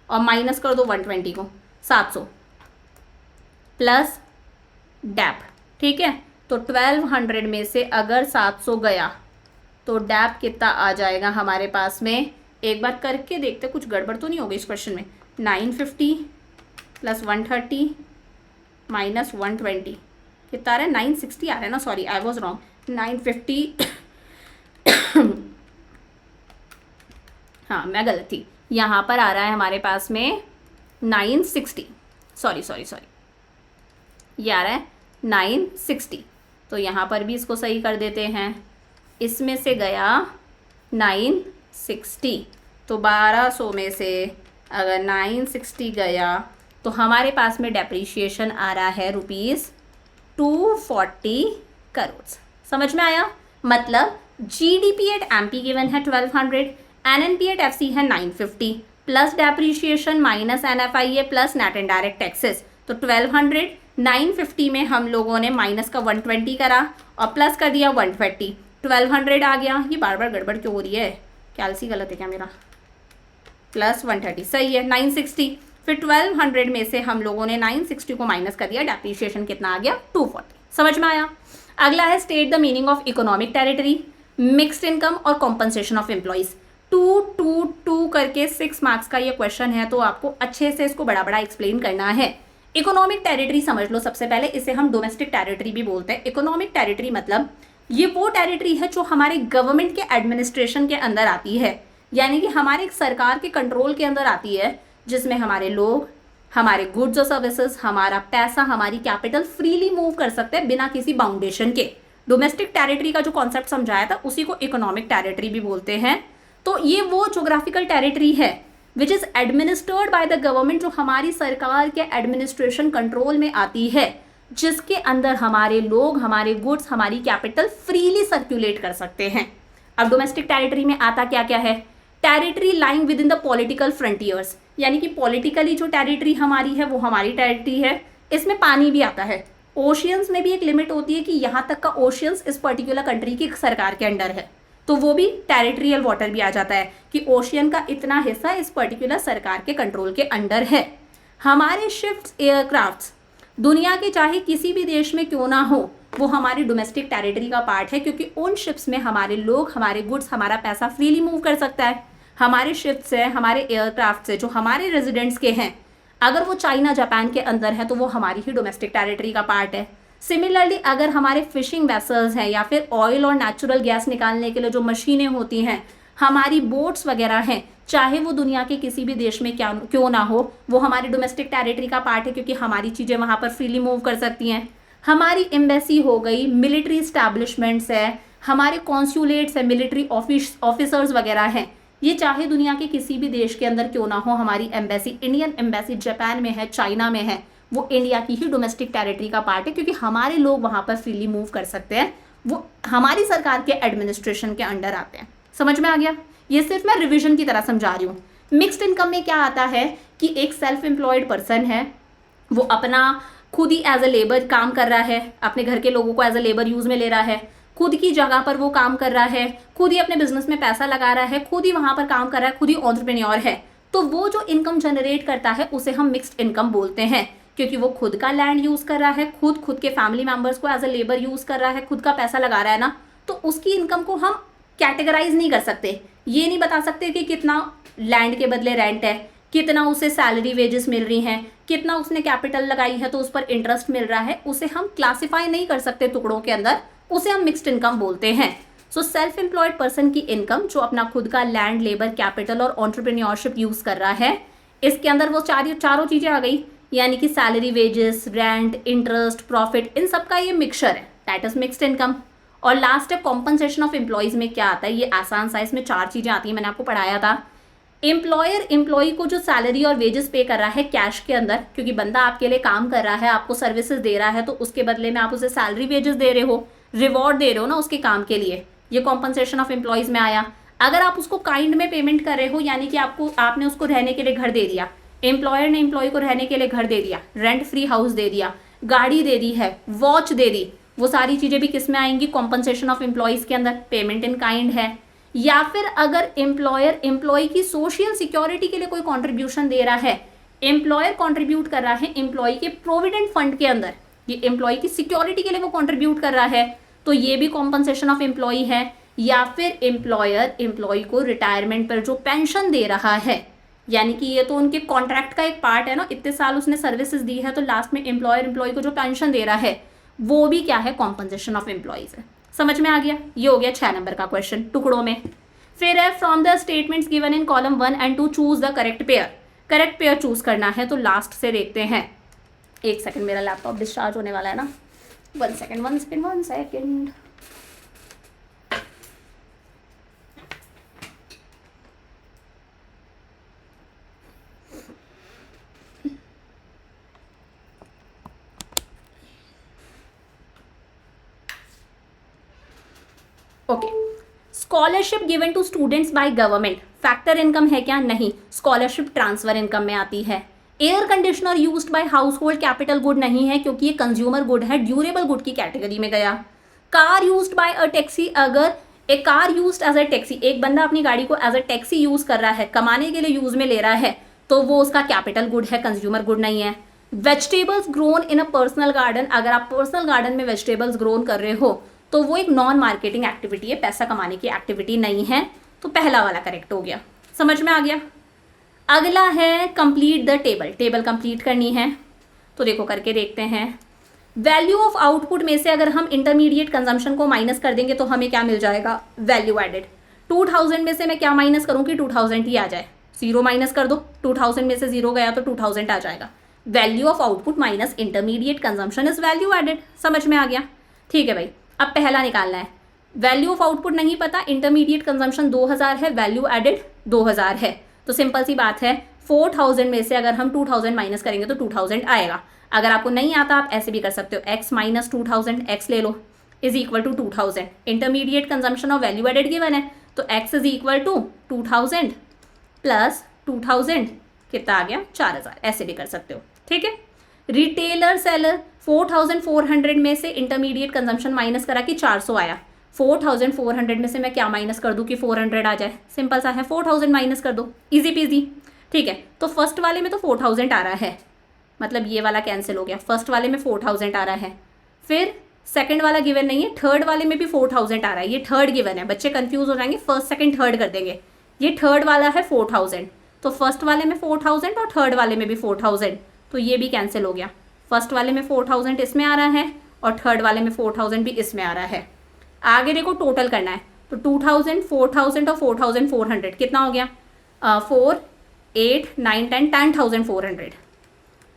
और माइनस कर दो 120 को, 700 प्लस डैप, ठीक है। तो 1200 में से अगर 700 गया तो डैप कितना आ जाएगा हमारे पास में? एक बार करके देखते, कुछ गड़बड़ तो नहीं होगी इस क्वेश्चन में। 950 प्लस 130 माइनस 120 कितना आ रहा है? 960 आ रहा है ना, सॉरी आई वॉज रॉन्ग, 950 हाँ मैं गलत थी, यहाँ पर आ रहा है हमारे पास में 960, सॉरी, ये आ रहा है 960। तो यहाँ पर भी इसको सही कर देते हैं, इसमें से गया 960, तो 1200 में से अगर 960 गया तो हमारे पास में डेप्रीशिएशन आ रहा है ₹240 करोड़। समझ में आया। मतलब GDP एट MP गिवन है 1200, NNP एट FC है 950 plus depreciation minus NFIA plus net indirect taxes. तो 1200 950 में हम लोगों ने माइनस का 120 करा और प्लस कर दिया 130, 1200 आ गया। ये बार बार गड़बड़ क्यों हो रही है? कैलसी गलत है क्या मेरा? प्लस 130 सही है, 960। फिर 1200 में से हम लोगों ने 960 को माइनस कर दिया, डेप्रीशिएशन कितना आ गया? 240। समझ में आया। अगला है state the meaning of economic territory, mixed income और कॉम्पनसेशन ऑफ एम्प्लॉइज। 2 करके 6 मार्क्स का ये क्वेश्चन है तो आपको अच्छे से इसको बड़ा बड़ा एक्सप्लेन करना है। इकोनॉमिक टेरिटरी समझ लो सबसे पहले, इसे हम डोमेस्टिक टेरिटरी भी बोलते हैं। इकोनॉमिक टेरिटरी मतलब ये वो टेरिटरी है जो हमारे गवर्नमेंट के एडमिनिस्ट्रेशन के अंदर आती है, यानी कि हमारे सरकार के कंट्रोल के अंदर आती है, जिसमें हमारे लोग, हमारे गुड्स और सर्विसेज, हमारा पैसा, हमारी कैपिटल फ्रीली मूव कर सकते हैं बिना किसी बाउंडेशन के। डोमेस्टिक टेरिटरी का जो कॉन्सेप्ट समझाया था उसी को इकोनॉमिक टेरिटरी भी बोलते हैं। तो ये वो ज्योग्राफिकल टेरिटरी है which is administered by the government, जो हमारी सरकार के एडमिनिस्ट्रेशन कंट्रोल में आती है, जिसके अंदर हमारे लोग, हमारे गुड्स, हमारी कैपिटल फ्रीली सर्कुलेट कर सकते हैं। अब डोमेस्टिक टेरिटरी में आता क्या क्या है? Territory lying with in the political frontiers, यानी कि पॉलिटिकली जो टेरिटरी हमारी है वो हमारी टेरिटरी है। इसमें पानी भी आता है। ओशियंस में भी एक लिमिट होती है कि यहाँ तक का ओशियंस इस पर्टिकुलर कंट्री की सरकार के अंडर है, तो वो भी टेरिटरियल वाटर भी आ जाता है कि ओशियन का इतना हिस्सा इस पर्टिकुलर सरकार के कंट्रोल के अंडर है। हमारे शिप्स, एयरक्राफ्ट्स दुनिया के चाहे किसी भी देश में क्यों ना हो, वो हमारी डोमेस्टिक टेरिटरी का पार्ट है, क्योंकि उन शिप्स में हमारे लोग, हमारे गुड्स, हमारा पैसा फ्रीली मूव कर सकता है। हमारे शिप्स है, हमारे एयरक्राफ्ट है जो हमारे रेजिडेंट्स के हैं, अगर वो चाइना, जापान के अंदर है तो वो हमारी ही डोमेस्टिक टेरिटरी का पार्ट है। सिमिलरली अगर हमारे फिशिंग वेसल्स हैं या फिर ऑयल और नेचुरल गैस निकालने के लिए जो मशीनें होती हैं, हमारी बोट्स वगैरह हैं, चाहे वो दुनिया के किसी भी देश में क्या क्यों ना हो, वो हमारी डोमेस्टिक टेरिटरी का पार्ट है, क्योंकि हमारी चीज़ें वहाँ पर फ्रीली मूव कर सकती हैं। हमारी एम्बेसी हो गई, मिलिट्री इस्टेब्लिशमेंट्स है, हमारे कॉन्सुलेट्स है, मिलिट्री ऑफिसर्स वगैरह हैं, ये चाहे दुनिया के किसी भी देश के अंदर क्यों ना हो, हमारी एम्बेसी, इंडियन एम्बेसी जापान में है, चाइना में है, वो इंडिया की ही डोमेस्टिक टेरिटरी का पार्ट है, क्योंकि हमारे लोग वहाँ पर फ्रीली मूव कर सकते हैं, वो हमारी सरकार के एडमिनिस्ट्रेशन के अंडर आते हैं। समझ में आ गया? ये सिर्फ मैं रिविजन की तरह समझा रही हूँ। मिक्स्ड इनकम में क्या आता है कि एक सेल्फ एम्प्लॉयड पर्सन है, वो अपना खुद ही एज अ लेबर काम कर रहा है, अपने घर के लोगों को एज अ लेबर यूज में ले रहा है, खुद की जगह पर वो काम कर रहा है, खुद ही अपने बिजनेस में पैसा लगा रहा है, खुद ही वहां पर काम कर रहा है, खुद ही एंटरप्रेन्योर है, तो वो जो इनकम जनरेट करता है उसे हम मिक्स्ड इनकम बोलते हैं, क्योंकि वो खुद का लैंड यूज कर रहा है, खुद के फैमिली मेंबर्स को एज अ लेबर यूज कर रहा है, खुद का पैसा लगा रहा है ना, तो उसकी इनकम को हम कैटेगराइज नहीं कर सकते। ये नहीं बता सकते कि कितना लैंड के बदले रेंट है, कितना उसे सैलरी वेजेस मिल रही हैं, कितना उसने कैपिटल लगाई है तो उस पर इंटरेस्ट मिल रहा है, उसे हम क्लासिफाई नहीं कर सकते टुकड़ों के अंदर, उसे हम मिक्स्ड इनकम बोलते हैं। सो सेल्फ एम्प्लॉयड पर्सन की इनकम जो अपना खुद का लैंड, लेबर, कैपिटल और एंटरप्रेन्योरशिप यूज कर रहा है, इसके अंदर वो चारों चीजें आ गई, यानी कि salary, wages, rent, interest, profit, इन सब का ये मिक्सचर है, दैट इज मिक्स्ड इनकम। और लास्ट है कॉम्पनसेशन ऑफ एम्प्लॉयज में क्या आता है, ये आसान सा, इसमें 4 चीजें आती हैं, मैंने आपको पढ़ाया था। एम्प्लॉयर एम्प्लॉय को जो सैलरी और वेजेस पे कर रहा है कैश के अंदर, क्योंकि बंदा आपके लिए काम कर रहा है, आपको सर्विसेज दे रहा है, तो उसके बदले में आप उसे सैलरी, वेजेस दे रहे हो, रिवॉर्ड दे रहे हो ना उसके काम के लिए, ये कॉम्पनसेशन ऑफ एम्प्लॉयज में आया। अगर आप उसको काइंड में पेमेंट कर रहे हो, यानी कि आपने उसको रहने के लिए घर दे दिया, एम्प्लॉयर ने एम्प्लॉय को रहने के लिए घर दे दिया, रेंट फ्री हाउस दे दिया, गाड़ी दे दी है, वॉच दे दी, वो सारी चीजें भी किस में आएंगी, कॉम्पनसेशन ऑफ एम्प्लॉयज के अंदर, पेमेंट इन काइंड है। या फिर अगर एम्प्लॉयर एम्प्लॉय की सोशल सिक्योरिटी के लिए कोई कंट्रीब्यूशन दे रहा है, एम्प्लॉयर कंट्रीब्यूट कर रहा है एम्प्लॉय के प्रोविडेंट फंड के अंदर, ये एम्प्लॉय की सिक्योरिटी के लिए वो कंट्रीब्यूट कर रहा है, तो ये भी कॉम्पनसेशन ऑफ एम्प्लॉय है। या फिर एम्प्लॉयर एम्प्लॉय को रिटायरमेंट पर जो पेंशन दे रहा है, यानी कि ये तो उनके कॉन्ट्रैक्ट का एक पार्ट है ना, इतने साल उसने सर्विसेज दी है, तो लास्ट में एम्प्लॉयर एम्प्लॉय को जो पेंशन दे रहा है वो भी क्या है, कॉम्पनसेशन ऑफ एम्प्लॉयज है। समझ में आ गया? ये हो गया 6 नंबर का क्वेश्चन टुकड़ों में। फिर है from the statements given in column 1 and 2 choose the correct pair. Correct pair choose करना है, तो लास्ट से देखते हैं। एक सेकंड, मेरा लैपटॉप डिस्चार्ज होने वाला है ना, 1 second. Okay, scholarship given to students by government factor income है क्या? नहीं, स्कॉलरशिप ट्रांसफर इनकम में आती है। एयर कंडीशनर यूज्ड बाय हाउस होल्ड कैपिटल गुड नहीं है, क्योंकि ये कंज्यूमर गुड है, ड्यूरेबल गुड की कैटेगरी में गया। Car used by a taxi, अगर a car used as a taxi, एक बंदा अपनी गाड़ी को एज अ टैक्सी यूज कर रहा है, कमाने के लिए यूज में ले रहा है, तो वो उसका कैपिटल गुड है, कंज्यूमर गुड नहीं है। Vegetables grown in a personal garden, अगर आप पर्सनल गार्डन में वेजिटेबल्स ग्रोन कर रहे हो तो वो एक नॉन मार्केटिंग एक्टिविटी है, पैसा कमाने की एक्टिविटी नहीं है, तो पहला वाला करेक्ट हो गया। समझ में आ गया? अगला है complete the table, table complete करनी है, तो देखो करके देखते हैं। वैल्यू ऑफ आउटपुट में से अगर हम इंटरमीडिएट कंजम्पशन को माइनस कर देंगे तो हमें क्या मिल जाएगा, वैल्यू एडेड। 2000 में से मैं क्या माइनस करूँ कि 2000 ही आ जाए, 0 माइनस कर दो, 2000 में से 0 गया तो 2000 आ जाएगा। Value of output minus intermediate consumption is value added. समझ में आ गया? ठीक है भाई, अब पहला निकालना है। वैल्यू ऑफ आउटपुट नहीं पता, इंटरमीडिएट कंजम्पशन 2000 है, वैल्यू एडेड 2000 है, तो सिंपल सी बात है 4000 में से अगर हम 2000 माइनस करेंगे तो 2000 आएगा। अगर आपको नहीं आता आप ऐसे भी कर सकते हो, x माइनस 2000, x ले लो, is equal to 2000। Intermediate consumption और वैल्यू एडेड गिवन है, तो x is equal to 2000 plus 2000 कितना आ गया 4000, ऐसे भी कर सकते हो, ठीक है। रिटेलर सेलर 4400 में से इंटरमीडिएट कंजम्पशन माइनस करा कि 400 आया, 4400 में से मैं क्या माइनस कर दूं कि 400 आ जाए, सिंपल सा है, 4000 माइनस कर दो, इजी पीजी, ठीक है। तो फर्स्ट वाले में तो 4000 आ रहा है, मतलब ये वाला कैंसिल हो गया, फर्स्ट वाले में 4000 आ रहा है। फिर सेकंड वाला गिवन नहीं है, थर्ड वाले में भी 4000 आ रहा है, ये थर्ड गिवन है, बच्चे कंफ्यूज हो जाएंगे, फर्स्ट सेकंड थर्ड कर देंगे, ये थर्ड वाला है 4000, तो फर्स्ट वाले में 4000 और थर्ड वाले में भी 4000, तो ये भी कैंसिल हो गया, फर्स्ट वाले में 4000 इसमें आ रहा है और थर्ड वाले में 4000 भी इसमें आ रहा है। आगे देखो टोटल करना है, तो 2000, 4000 और 4400 कितना हो गया, 4, 8, 9, 10, 10400,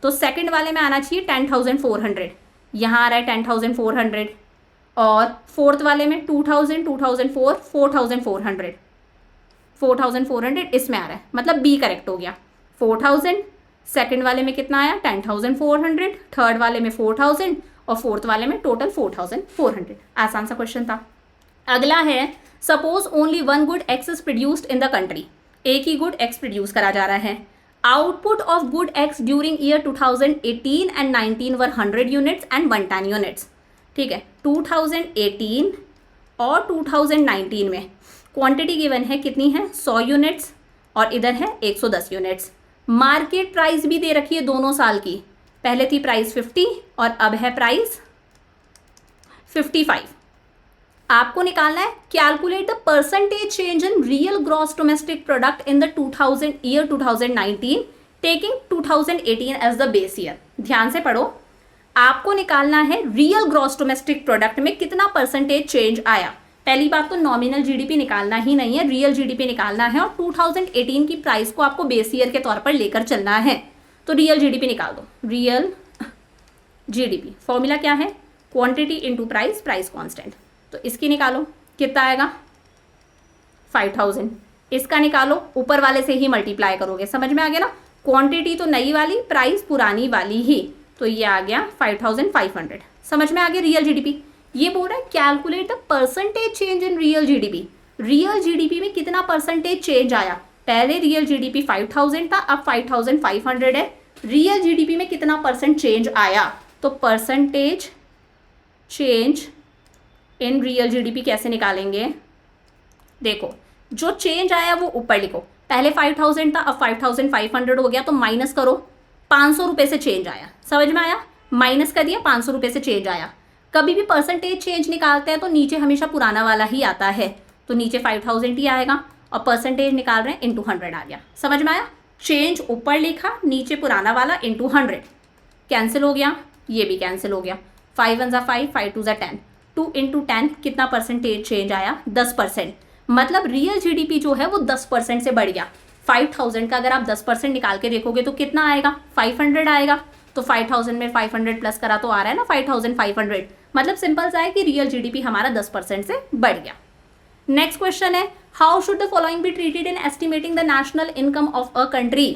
तो सेकंड वाले में आना चाहिए 10400, यहाँ आ रहा है 10400, और फोर्थ वाले में 2000, 2004, 4400, 4400 इसमें आ रहा है, मतलब बी करेक्ट हो गया। 4000 सेकंड वाले में कितना आया 10400, थर्ड वाले में 4000 और फोर्थ वाले में टोटल 4400। आसान सा क्वेश्चन था। अगला है, suppose only one good x is produced in the country, एक ही गुड एक्स प्रोड्यूस करा जा रहा है। Output of good x during year 2018 and 19 were 100 units and 110 units, ठीक है। 2018 और 2019 में क्वांटिटी गिवन है कितनी है 100 यूनिट्स और इधर है 110 यूनिट्स। मार्केट प्राइस भी दे रखी है दोनों साल की, पहले थी प्राइस 50 और अब है प्राइस 55। आपको निकालना है calculate the percentage change in real gross domestic product in the 2019 taking 2018 as the base year. ध्यान से पढ़ो, आपको निकालना है रियल ग्रॉस डोमेस्टिक प्रोडक्ट में कितना परसेंटेज चेंज आया। पहली बात तो नॉमिनल जीडीपी निकालना ही नहीं है, रियल जीडीपी निकालना है, और 2018 की प्राइस को आपको बेस ईयर के तौर पर लेकर चलना है। तो रियल जीडीपी निकाल दो, रियल जीडीपी फॉर्मूला क्या है, quantity into price, price constant. तो इसकी निकालो, कितना आएगा 5000, इसका निकालो, ऊपर वाले से ही मल्टीप्लाई करोगे, समझ में आ गया ना। क्वांटिटी तो नई वाली, प्राइस पुरानी वाली ही, तो ये आ गया 5500, समझ में आ गया रियल जीडीपी। ये बोल रहा है calculate the percentage change in real GDP, real GDP में कितना परसेंटेज चेंज आया। पहले रियल जीडीपी 5000 था, अब 5500 है, रियल जीडीपी में कितना परसेंट चेंज आया। तो percentage change in real GDP कैसे निकालेंगे, देखो जो चेंज आया वो ऊपर लिखो, पहले 5000 था अब 5500 हो गया, तो माइनस करो, 500 रुपये से चेंज आया, समझ में आया, माइनस कर दिया, 500 रुपये से चेंज आया। कभी भी परसेंटेज चेंज निकालते हैं तो नीचे हमेशा पुराना वाला ही आता है, तो नीचे 5000 ही आएगा, और परसेंटेज निकाल रहे हैं इंटू 100 आ गया, समझ में आया। चेंज ऊपर लिखा, नीचे पुराना वाला इंटू 100, कैंसिल हो गया, ये भी कैंसिल हो गया, 5 1 5, 5 2 10, 2 इंटू 10 कितना परसेंटेज चेंज आया 10%, मतलब रियल जीडीपी जो है वो 10% से बढ़ गया। 5000 का अगर आप 10% निकाल के देखोगे तो कितना आएगा 500 आएगा, तो 5000 में 500 प्लस करा तो आ रहा है ना 5500, मतलब सिंपल सा है कि रियल जीडीपी हमारा 10% से बढ़ गया। नेक्स्ट क्वेश्चन है, how should the following be treated in estimating the national income of a country.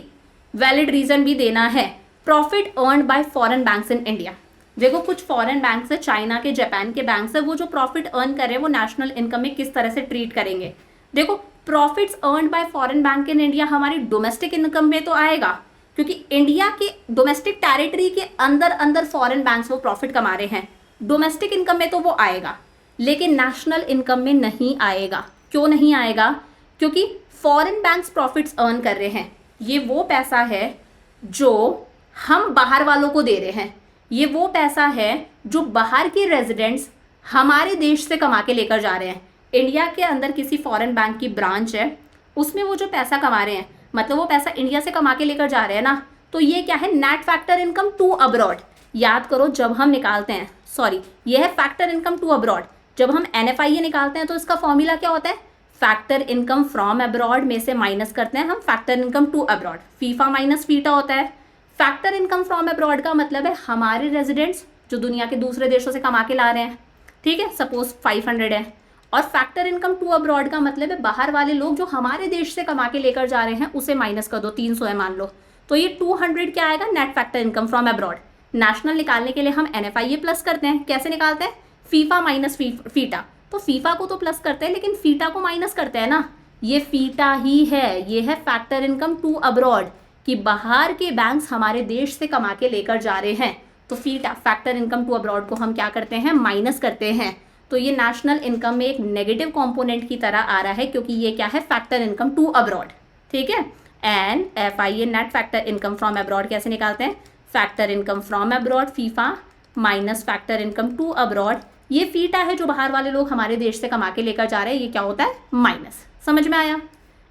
Valid reason भी देना है। Profit earned by foreign banks in India, देखो कुछ फॉरेन बैंक्स है, चाइना के, जापान के बैंक्स है, वो जो प्रॉफिट अर्न कर रहे हैं वो नेशनल इनकम में किस तरह से ट्रीट करेंगे। देखो profits earned by foreign bank in India हमारी डोमेस्टिक इनकम में तो आएगा, क्योंकि इंडिया के डोमेस्टिक टेरिटरी के अंदर अंदर फॉरेन बैंक्स वो प्रॉफिट कमा रहे हैं, डोमेस्टिक इनकम में तो वो आएगा, लेकिन नेशनल इनकम में नहीं आएगा। क्यों नहीं आएगा, क्योंकि फॉरेन बैंक्स प्रॉफिट्स अर्न कर रहे हैं, ये वो पैसा है जो हम बाहर वालों को दे रहे हैं, ये वो पैसा है जो बाहर के रेजिडेंट्स हमारे देश से कमा के लेकर जा रहे हैं। इंडिया के अंदर किसी फॉरेन बैंक की ब्रांच है, उसमें वो जो पैसा कमा रहे हैं, मतलब वो पैसा इंडिया से कमा के लेकर जा रहे हैं ना, तो ये क्या है net factor income to abroad. याद करो जब हम निकालते हैं, सॉरी ये है फैक्टर इनकम टू अब्रॉड, जब हम NFIA निकालते हैं तो इसका फॉर्मूला क्या होता है, फैक्टर इनकम फ्रॉम अब्रॉड में से माइनस करते हैं हम factor income to abroad, FIFA minus FITA होता है। फैक्टर इनकम फ्रॉम अब्रॉड का मतलब है हमारे रेजिडेंट्स जो दुनिया के दूसरे देशों से कमा के ला रहे हैं, ठीक है, सपोज 500 है, और फैक्टर इनकम टू अब्रॉड का मतलब है बाहर वाले लोग जो हमारे देश से कमा के लेकर जा रहे हैं उसे माइनस कर दो, 300 है मान लो, तो ये 200 क्या आएगा net factor income from abroad. National निकालने के लिए हम NFIA प्लस करते हैं, कैसे निकालते हैं, फीफा माइनस फीटा, तो फीफा को तो प्लस करते हैं लेकिन फीटा को माइनस करते हैं ना, ये फीटा ही है, ये है फैक्टर इनकम टू अब्रॉड, कि बाहर के बैंक्स हमारे देश से कमा के लेकर जा रहे हैं, तो FITA factor income to abroad को हम क्या करते हैं, माइनस करते हैं। तो ये नेशनल इनकम में एक नेगेटिव कंपोनेंट की तरह आ रहा है, क्योंकि ये क्या है, फैक्टर इनकम टू अब्रॉड, ठीक है। And FIA net factor income from abroad कैसे निकालते हैं, factor income from abroad FIFA minus factor income to abroad. ये फीटा है जो बाहर वाले लोग हमारे देश से कमा के लेकर जा रहे हैं, ये क्या होता है, माइनस। समझ में आया।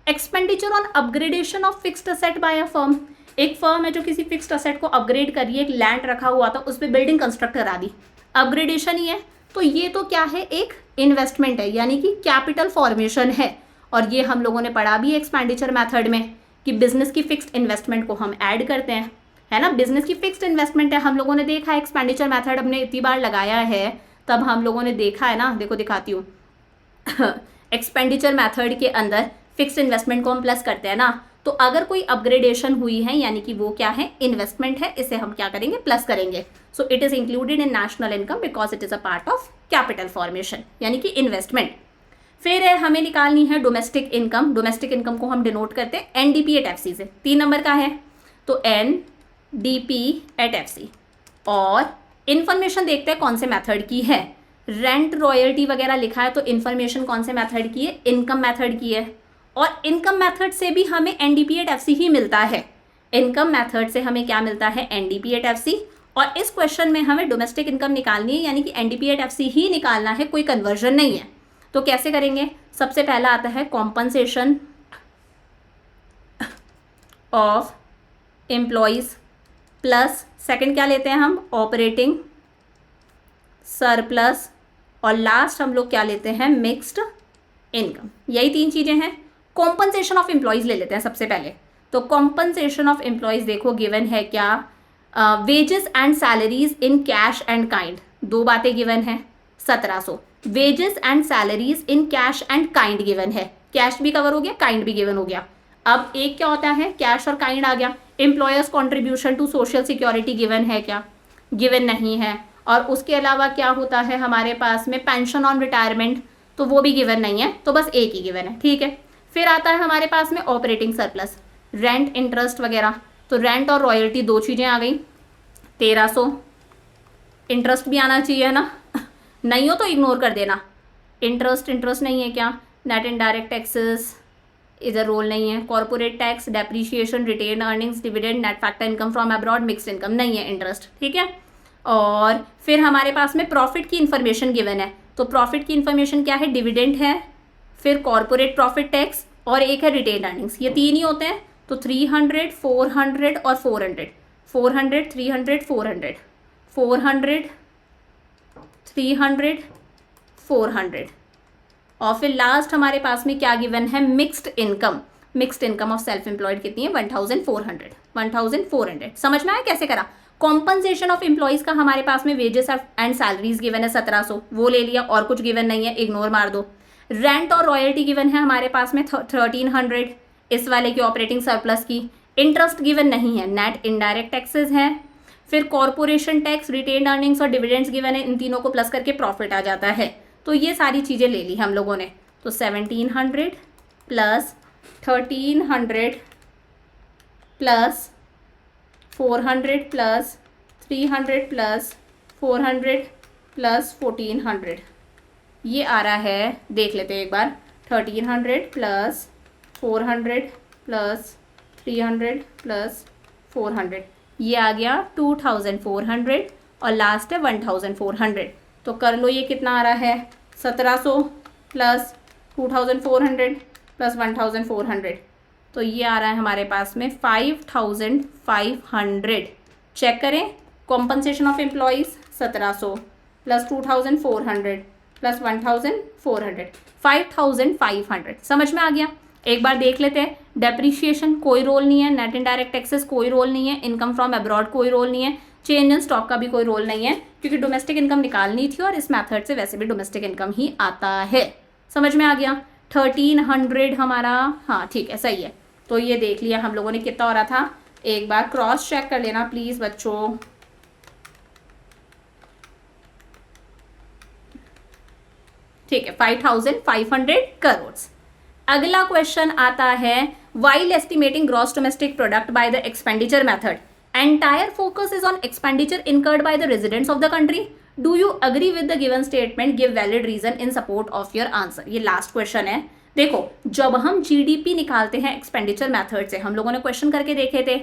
Expenditure on upgradation of fixed asset by a firm, एक फर्म है जो किसी फिक्स्ड असेट को अपग्रेड कर रही है, एक लैंड रखा हुआ था उस पर बिल्डिंग कंस्ट्रक्ट करा दी, अपग्रेडेशन ही है। तो ये तो क्या है, एक इन्वेस्टमेंट है, यानी कि कैपिटल फॉर्मेशन है। और ये हम लोगों ने पढ़ा भी एक्सपेंडिचर मेथड में कि बिजनेस की फिक्स्ड इन्वेस्टमेंट को हम ऐड करते हैं, है ना। बिजनेस की फिक्स्ड इन्वेस्टमेंट है, हम लोगों ने देखा है एक्सपेंडिचर मेथड हमने इतनी बार लगाया है, तब हम लोगों ने देखा है ना, देखो दिखाती हूँ एक्सपेंडिचर मेथड के अंदर फिक्स्ड इन्वेस्टमेंट को हम प्लस करते हैं ना। तो अगर कोई अपग्रेडेशन हुई है यानी कि वो क्या है, इन्वेस्टमेंट है, इसे हम क्या करेंगे, प्लस करेंगे। So it is included in national income because it is a part of capital formation, यानी कि इन्वेस्टमेंट। फिर है हमें निकालनी है डोमेस्टिक इनकम। डोमेस्टिक इनकम को हम डिनोट करते हैं NDP एट FC से, 3 नंबर का है, तो NDP एट FC। और इन्फॉर्मेशन देखते हैं कौन से मेथड की है, रेंट रॉयल्टी वगैरह लिखा है, तो इन्फॉर्मेशन कौन से मेथड की है, इनकम मेथड की है। और इनकम मेथड से भी हमें NDP एट FC ही मिलता है। इनकम मेथड से हमें क्या मिलता है, NDP एट FC। और इस क्वेश्चन में हमें डोमेस्टिक इनकम निकालनी है, यानी कि NDP एट FC ही निकालना है, कोई कन्वर्जन नहीं है। तो कैसे करेंगे, सबसे पहला आता है compensation of employees plus, second क्या लेते हैं हम, ऑपरेटिंग सरप्लस, और लास्ट हम लोग क्या लेते हैं, मिक्स्ड इनकम। यही 3 चीज़ें हैं। कॉम्पनसेशन ऑफ एम्प्लॉयज़ ले लेते हैं सबसे पहले। तो कॉम्पनसेशन ऑफ एम्प्लॉयज़ देखो गिवन है क्या, wages and salaries in cash and kind, 2 बातें गिवन है, 1700। Wages and salaries in cash and kind given है, कैश भी कवर हो गया, काइंड भी गिवन हो गया। अब एक क्या होता है, कैश और काइंड आ गया। Employers contribution to social security given है क्या, गिवन नहीं है। और उसके अलावा क्या होता है हमारे पास में, पेंशन ऑन रिटायरमेंट, तो वो भी गिवन नहीं है, तो बस एक ही गिवन है, ठीक है। फिर आता है हमारे पास में ऑपरेटिंग सरप्लस, रेंट इंटरेस्ट वगैरह, तो रेंट और रॉयल्टी 2 चीज़ें आ गई, 1300। इंटरेस्ट भी आना चाहिए ना नहीं हो तो इग्नोर कर देना। इंटरेस्ट नहीं है क्या, नेट इनडायरेक्ट टैक्सेस इधर रोल नहीं है, corporate tax, depreciation, retained earnings, dividend, net factor income from abroad, mixed income नहीं है इंटरेस्ट, ठीक है। और फिर हमारे पास में प्रॉफिट की इन्फॉर्मेशन गिवन है, तो प्रॉफिट की इन्फॉर्मेशन क्या है, डिविडेंड है, फिर कॉर्पोरेट प्रॉफिट टैक्स, और एक है रिटेन अर्निंग्स। ये 3 ही होते हैं, तो 300, 400 और 400, 400, 300, 400, 400, 300, 400। और फिर लास्ट हमारे पास में क्या गिवन है, mixed income. Mixed income of self employed कितनी है, 1400, 1400। समझ में आया कैसे करा। कॉम्पनसेशन ऑफ एम्प्लॉयज का हमारे पास में वेजेस एंड सैलरीज गिवन है 1700, वो ले लिया, और कुछ गिवन नहीं है, इग्नोर मार दो। रेंट और रॉयल्टी गिवन है हमारे पास में 1300, इस वाले की ऑपरेटिंग सरप्लस की। इंटरेस्ट गिवन नहीं है, नेट इनडायरेक्ट टैक्सेस है, फिर कॉर्पोरेशन टैक्स, रिटेन अर्निंग्स और डिविडेंड्स गिवन है, इन तीनों को प्लस करके प्रॉफिट आ जाता है। तो ये सारी चीज़ें ले ली हम लोगों ने, तो 1700 plus 1300 plus 400 plus 300 plus 400 plus 1400, ये आ रहा है, देख लेते हैं एक बार, 1300 प्लस 400 प्लस 300 प्लस 400, ये आ गया 2400, और लास्ट है 1400। तो कर लो ये कितना आ रहा है, 1700 प्लस 2400 प्लस 1400, तो ये आ रहा है हमारे पास में 5500। चेक करें, compensation of employees 1700 plus 2400 plus 1400, 5500। समझ में आ गया। एक बार देख लेते हैं, डेप्रीशिएशन कोई रोल नहीं है, नेट इनडायरेक्ट टैक्सेस कोई रोल नहीं है, इनकम फ्रॉम अब्रॉड कोई रोल नहीं है, चेंज इन स्टॉक का भी कोई रोल नहीं है, क्योंकि डोमेस्टिक इनकम निकालनी थी और इस मेथड से वैसे भी डोमेस्टिक इनकम ही आता है। समझ में आ गया। 1300 हमारा, हाँ ठीक है, सही है। तो ये देख लिया हम लोगों ने कितना हो रहा था, एक बार क्रॉस चेक कर लेना प्लीज़ बच्चों। ठीक है, 5500 करोड़। अगला क्वेश्चन आता है while estimating gross domestic product by the expenditure method, entire focus is on expenditure incurred by the residents of the country. Do you agree with the given statement? Give valid reason in support of your answer. ये last question है. देखो, जब हम GDP निकालते हैं expenditure method से, हम लोगों ने क्वेश्चन करके देखे थे,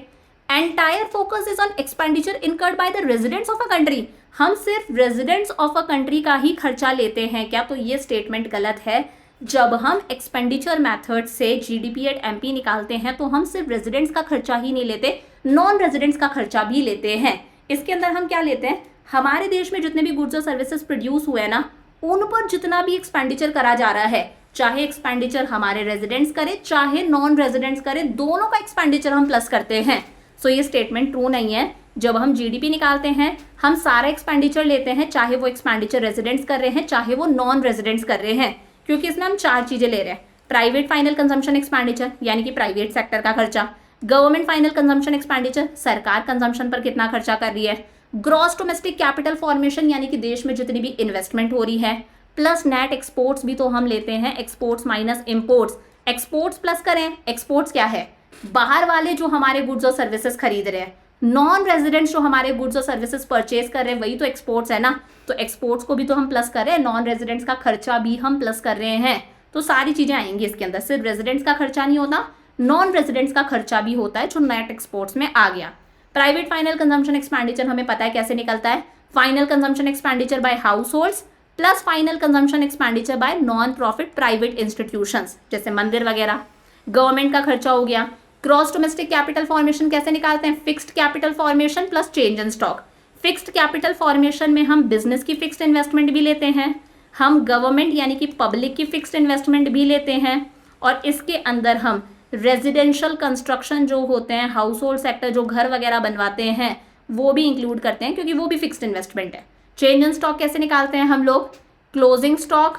entire focus is on expenditure incurred by the residents of a country. हम सिर्फ रेजिडेंट्स ऑफ अ कंट्री का ही खर्चा लेते हैं क्या? तो ये स्टेटमेंट गलत है. जब हम एक्सपेंडिचर मेथड से जीडीपी एट एमपी निकालते हैं तो हम सिर्फ रेजिडेंट्स का खर्चा ही नहीं लेते, नॉन रेजिडेंट्स का खर्चा भी लेते हैं. इसके अंदर हम क्या लेते हैं? हमारे देश में जितने भी गुड्स और सर्विसेज प्रोड्यूस हुए हैं ना, उन पर जितना भी एक्सपेंडिचर करा जा रहा है, चाहे एक्सपेंडिचर हमारे रेजिडेंट्स करे चाहे नॉन रेजिडेंट्स करे, दोनों का एक्सपेंडिचर हम प्लस करते हैं. सो ये स्टेटमेंट ट्रू नहीं है. जब हम जीडीपी निकालते हैं हम सारा एक्सपेंडिचर लेते हैं, चाहे वो एक्सपेंडिचर रेजिडेंट्स कर रहे हैं चाहे वो नॉन रेजिडेंट्स कर रहे हैं, क्योंकि इसमें हम 4 चीजें ले रहे हैं. प्राइवेट फाइनल कंजम्पशन एक्सपेंडिचर यानी कि प्राइवेट सेक्टर का खर्चा, गवर्नमेंट फाइनल कंजम्पशन एक्सपेंडिचर सरकार कंजम्पशन पर कितना खर्चा कर रही है, ग्रॉस डोमेस्टिक कैपिटल फॉर्मेशन यानी कि देश में जितनी भी इन्वेस्टमेंट हो रही है, प्लस नेट एक्सपोर्ट्स भी तो हम लेते हैं, exports minus imports. Exports plus करें, एक्सपोर्ट्स क्या है? बाहर वाले जो हमारे गुड्स और सर्विसेज खरीद रहे हैं, नॉन रेजिडेंट्स जो हमारे गुड्स और सर्विसेज परचेज कर रहे हैं, वही तो एक्सपोर्ट्स है ना. तो एक्सपोर्ट्स को भी तो हम प्लस कर रहे हैं, नॉन रेजिडेंट्स का खर्चा भी हम प्लस कर रहे हैं. तो सारी चीजें आएंगी इसके अंदर. सिर्फ रेजिडेंट्स का खर्चा नहीं होता, नॉन रेजिडेंट्स का खर्चा भी होता है, जो नेट एक्सपोर्ट्स में आ गया. प्राइवेट फाइनल कंजम्पशन एक्सपेंडिचर हमें पता है कैसे निकलता है. Final consumption expenditure bye house holds plus final consumption expenditure bye non profit private institutions, जैसे मंदिर वगैरह. गवर्नमेंट का खर्चा हो गया. ग्रॉस डोमेस्टिक कैपिटल फॉर्मेशन कैसे निकालते हैं? Fixed capital formation plus change in stock. Fixed capital formation में हम बिजनेस की फिक्स्ड इन्वेस्टमेंट भी लेते हैं, हम गवर्नमेंट यानी कि पब्लिक की फिक्स्ड इन्वेस्टमेंट भी लेते हैं, और इसके अंदर हम रेजिडेंशियल कंस्ट्रक्शन जो होते हैं, हाउस होल्ड सेक्टर जो घर वगैरह बनवाते हैं, वो भी इंक्लूड करते हैं, क्योंकि वो भी फिक्स्ड इन्वेस्टमेंट है. चेंज इन स्टॉक कैसे निकालते हैं हम लोग? Closing stock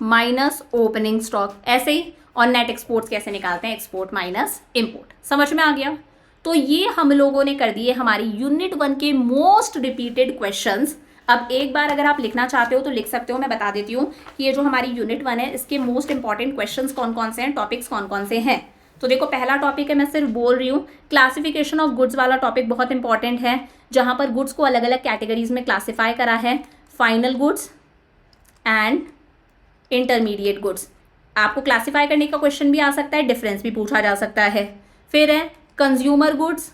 minus opening stock, ऐसे ही. और नेट एक्सपोर्ट्स कैसे निकालते हैं? Export minus import. समझ में आ गया? तो ये हम लोगों ने कर दिए हमारी यूनिट 1 के मोस्ट रिपीटेड क्वेश्चंस. अब एक बार अगर आप लिखना चाहते हो तो लिख सकते हो, मैं बता देती हूँ कि ये जो हमारी यूनिट 1 है इसके मोस्ट इंपॉर्टेंट क्वेश्चंस कौन कौन से हैं, टॉपिक्स कौन कौन से हैं. तो देखो, पहला टॉपिक है, मैं सिर्फ बोल रही हूँ, क्लासिफिकेशन ऑफ गुड्स वाला टॉपिक बहुत इंपॉर्टेंट है, जहाँ पर गुड्स को अलग अलग कैटेगरीज में क्लासीफाई करा है. Final goods and intermediate goods. आपको क्लासीफाई करने का क्वेश्चन भी आ सकता है, डिफरेंस भी पूछा जा सकता है. फिर है consumer goods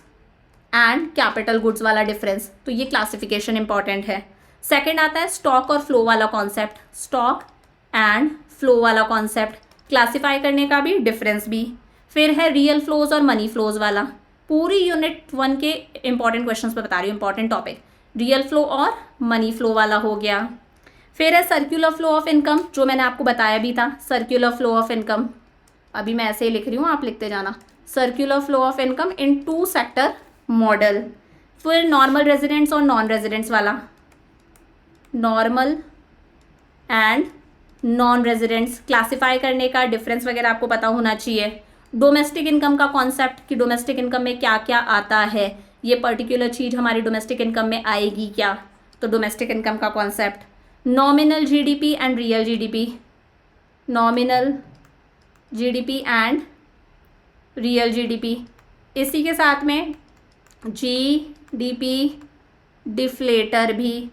and capital goods वाला डिफरेंस, तो ये क्लासिफिकेशन इंपॉर्टेंट है. सेकंड आता है स्टॉक और फ्लो वाला कॉन्सेप्ट, स्टॉक एंड फ्लो वाला कॉन्सेप्ट, क्लासीफाई करने का भी डिफरेंस भी. फिर है रियल फ्लोज और मनी फ्लोज वाला. पूरी यूनिट 1 के इंपॉर्टेंट क्वेश्चंस पे बता रही हूँ, इंपॉर्टेंट टॉपिक. रियल फ्लो और मनी फ्लो वाला हो गया. फिर है सर्क्यूलर फ्लो ऑफ इनकम, जो मैंने आपको बताया भी था, सर्क्यूलर फ्लो ऑफ इनकम. अभी मैं ऐसे ही लिख रही हूँ, आप लिखते जाना. Circular flow of income in 2 sector model. फिर नॉर्मल रेजिडेंट्स और नॉन रेजिडेंट्स वाला, normal and non residents, classify करने का डिफरेंस वगैरह आपको पता होना चाहिए. डोमेस्टिक इनकम का कॉन्सेप्ट कि डोमेस्टिक इनकम में क्या क्या आता है, ये पर्टिकुलर चीज़ हमारी डोमेस्टिक इनकम में आएगी क्या, तो डोमेस्टिक इनकम का concept. Nominal GDP and real GDP, nominal GDP and real GDP. इसी के साथ में जीडीपी डिफ्लेटर भी.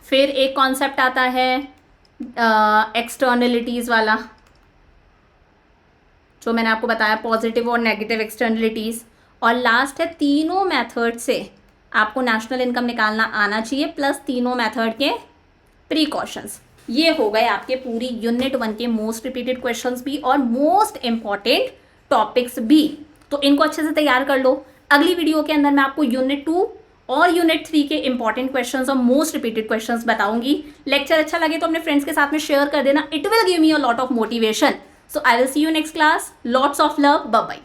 फिर एक कॉन्सेप्ट आता है एक्सटर्नलिटीज़ वाला, जो मैंने आपको बताया, पॉजिटिव और नेगेटिव एक्सटर्नलिटीज़. और लास्ट है तीनों मेथड से आपको नेशनल इनकम निकालना आना चाहिए, प्लस तीनों मेथड के प्रिकॉशंस. ये हो गए आपके पूरी यूनिट 1 के मोस्ट रिपीटेड क्वेश्चंस भी और मोस्ट इंपॉर्टेंट टॉपिक्स भी. तो इनको अच्छे से तैयार कर लो. अगली वीडियो के अंदर मैं आपको यूनिट 2 और यूनिट 3 के इंपॉर्टेंट क्वेश्चंस और मोस्ट रिपीटेड क्वेश्चंस बताऊंगी. लेक्चर अच्छा लगे तो अपने फ्रेंड्स के साथ में शेयर कर देना. It will give me a lot of motivation. So I will see you next class. Lots of love. Bye bye.